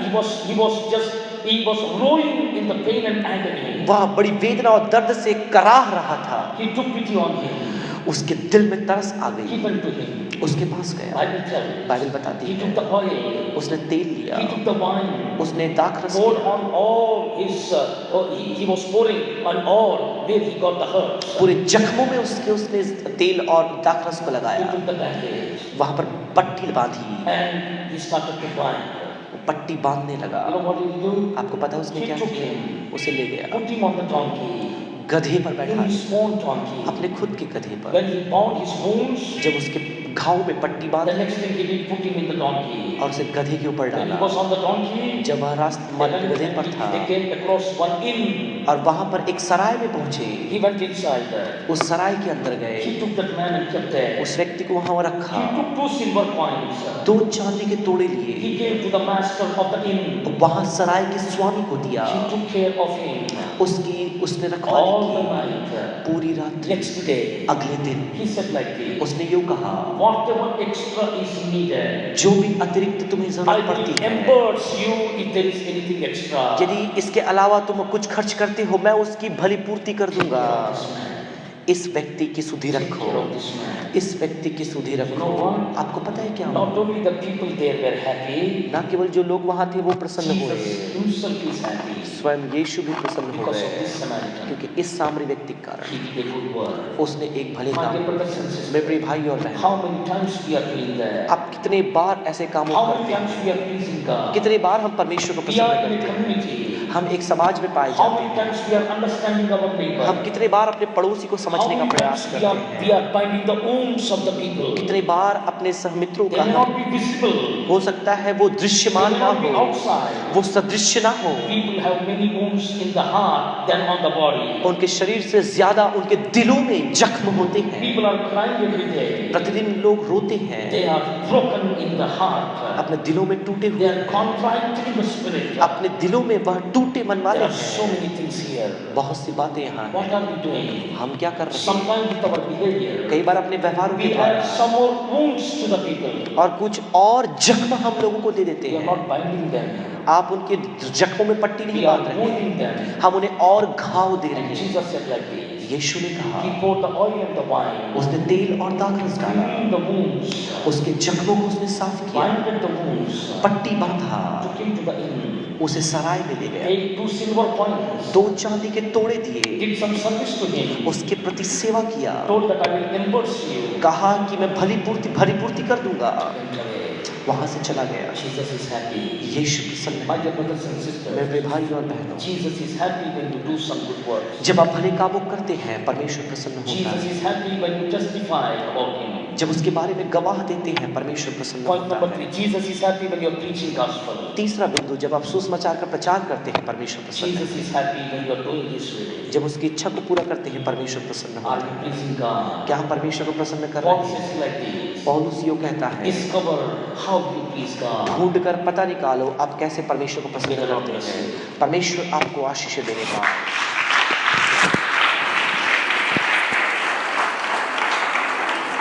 He was rolling in the pain and agony. वह बड़ी वेदना और दर्द से कराह रहा था। He took pity on him. उसके दिल में तरस आ He गई, went to him. उसके पास गया। Bible tells. बाइबल बताती He है, took the oil. उसने तेल लिया, He took the wine. उसने दाखरस Poured लिया, on all his. He was pouring on all where he got the hurts. पूरे जख्मों में उसने तेल और दाखरस को He लगाया, took the bandage वहां पर पट्टी बांधी, and he started to bind. वो पट्टी बांधने लगा। You know what did he do? आपको पता है उसने He क्या took किया? him, उसे ले गया, put him on the donkey, गधे पर बैठा in his दिया, own donkey. अपने खुद के गधे पर। When he bound his wounds, जब उसके घाव में पट्टी the बांधी next thing he did, put him in the donkey. और उसे गधे के ऊपर When he डाला, was on the donkey, जब वह रास्ते गधे पर था they came across one inn. और वहां पर एक सराय में पहुंचे, He went inside. उस सराय के अंदर गए, He took that man and kept there. उस व्यक्ति को वहां रखा, He took 2 silver coins. 2 चांदी के तोड़े लिए, He gave to the master of the inn. वहां सराय के स्वामी को दिया, He took care of him उसने all the रखवाली की night. पूरी रात्रि। Next day, अगले दिन he said like this. उसने यूं कहा, Whatever extra is needed, जो भी अतिरिक्त तुम्हें I जरूरत will पड़ती है, reimburse you if there is anything extra. यदि इसके अलावा तुम कुछ खर्च करते हो मैं उसकी भली पूर्ति कर दूंगा। इस व्यक्ति की सुधि Take रखो, care of this man. इस व्यक्ति की सुधि रखो। You know what? आपको पता है क्या Not हुआ? only the people there were happy, ना केवल जो लोग वहां थे वो प्रसन्न हुए, Jesus himself is happy स्वयं यीशु भी प्रसन्न हो because of गए, this Samaritan. क्योंकि इस सामरी व्यक्ति के कारण He did a good work. उसने एक भले My काम dear किया। brothers and sisters, मेरे प्रिय भाई और बहन, how many times we are doing that? आप कितने बार ऐसे कामों How को many करते times हैं, we are pleasing God? कितने बार हम परमेश्वर को We are प्रसन्न in a करते हैं। community. हम एक समाज में पाए How जाते many हैं। times we are understanding our neighbor? हम कितने बार अपने पड़ोसी को How समझने का many प्रयास times करते we हैं। are binding the wounds of the people? कितने बार अपने सहमित्रों They का may not be visible. हो सकता है वो They दृश्यमान may ना not be हो, outside. वो सदृश्य ना हो। People have many wounds in the heart than on the body. उनके शरीर से ज्यादा उनके दिलों में जख्म होते हैं। People are crying every day. प्रतिदिन लोग रोते हैं, They are broken in the heart. अपने दिलों में टूटे They हुए are हैं, contrite in the spirit. अपने दिलों में वह टूटे मन वाले There are so हैं। many things here. बहुत सी बातें यहाँ What हैं। are we doing? हम क्या कर रहे हैं? Sometimes with our behavior, कई बार अपने व्यवहारों के we add द्वारा some more wounds to the people. और कुछ और जख्म हम लोगों को दे देते We are हैं। not binding them. आप उनके जख्मों में पट्टी नहीं We are बांध रहे wounding them. हैं, हम उन्हें और घाव दे रहे And हैं। Jesus said like this. यीशु ने कहा, He poured the oil and the wine. उसने तेल और दाखरस डाला, Cleaned the wounds. उसके जख्मों को उसने साफ किया, Binded the wounds. पट्टी बांधा, Took him to the inn. उसे सराय में ले गया, Paid 2 silver coins. 2 चांदी के तोड़े दिए, Did some service to him. उसके प्रति सेवा किया, Told that I will reimburse you. कहा कि मैं भली पूर्ति कर दूंगा, Went away. वहां से चला गया। Jesus is happy. यीशु प्रसन्न My है। dear brothers and sisters, मेरे भाइयों और बहनों, Jesus is happy when you do some good works. जब आप भले कामों करते हैं परमेश्वर प्रसन्न होता Jesus है। is happy when you testify about him. जब उसके बारे में गवाह देते हैं परमेश्वर प्रसन्न Point होता number है। 3, Jesus is happy when you are preaching gospel. तीसरा बिंदु, जब आप सुसमाचार का प्रचार करते हैं परमेश्वर प्रसन्न Jesus है। is happy when you are doing his will. जब उसकी इच्छा को पूरा करते हैं परमेश्वर प्रसन्न Are होता you है। pleasing God? क्या हम परमेश्वर को प्रसन्न कर Paul रहे हैं? says like this. पौलुस यूं कहता है, Discover how you please God. ढूंढ कर पता निकालो आप कैसे परमेश्वर को प्रसन्न करते हैं। परमेश्वर आपको आशीष देने का।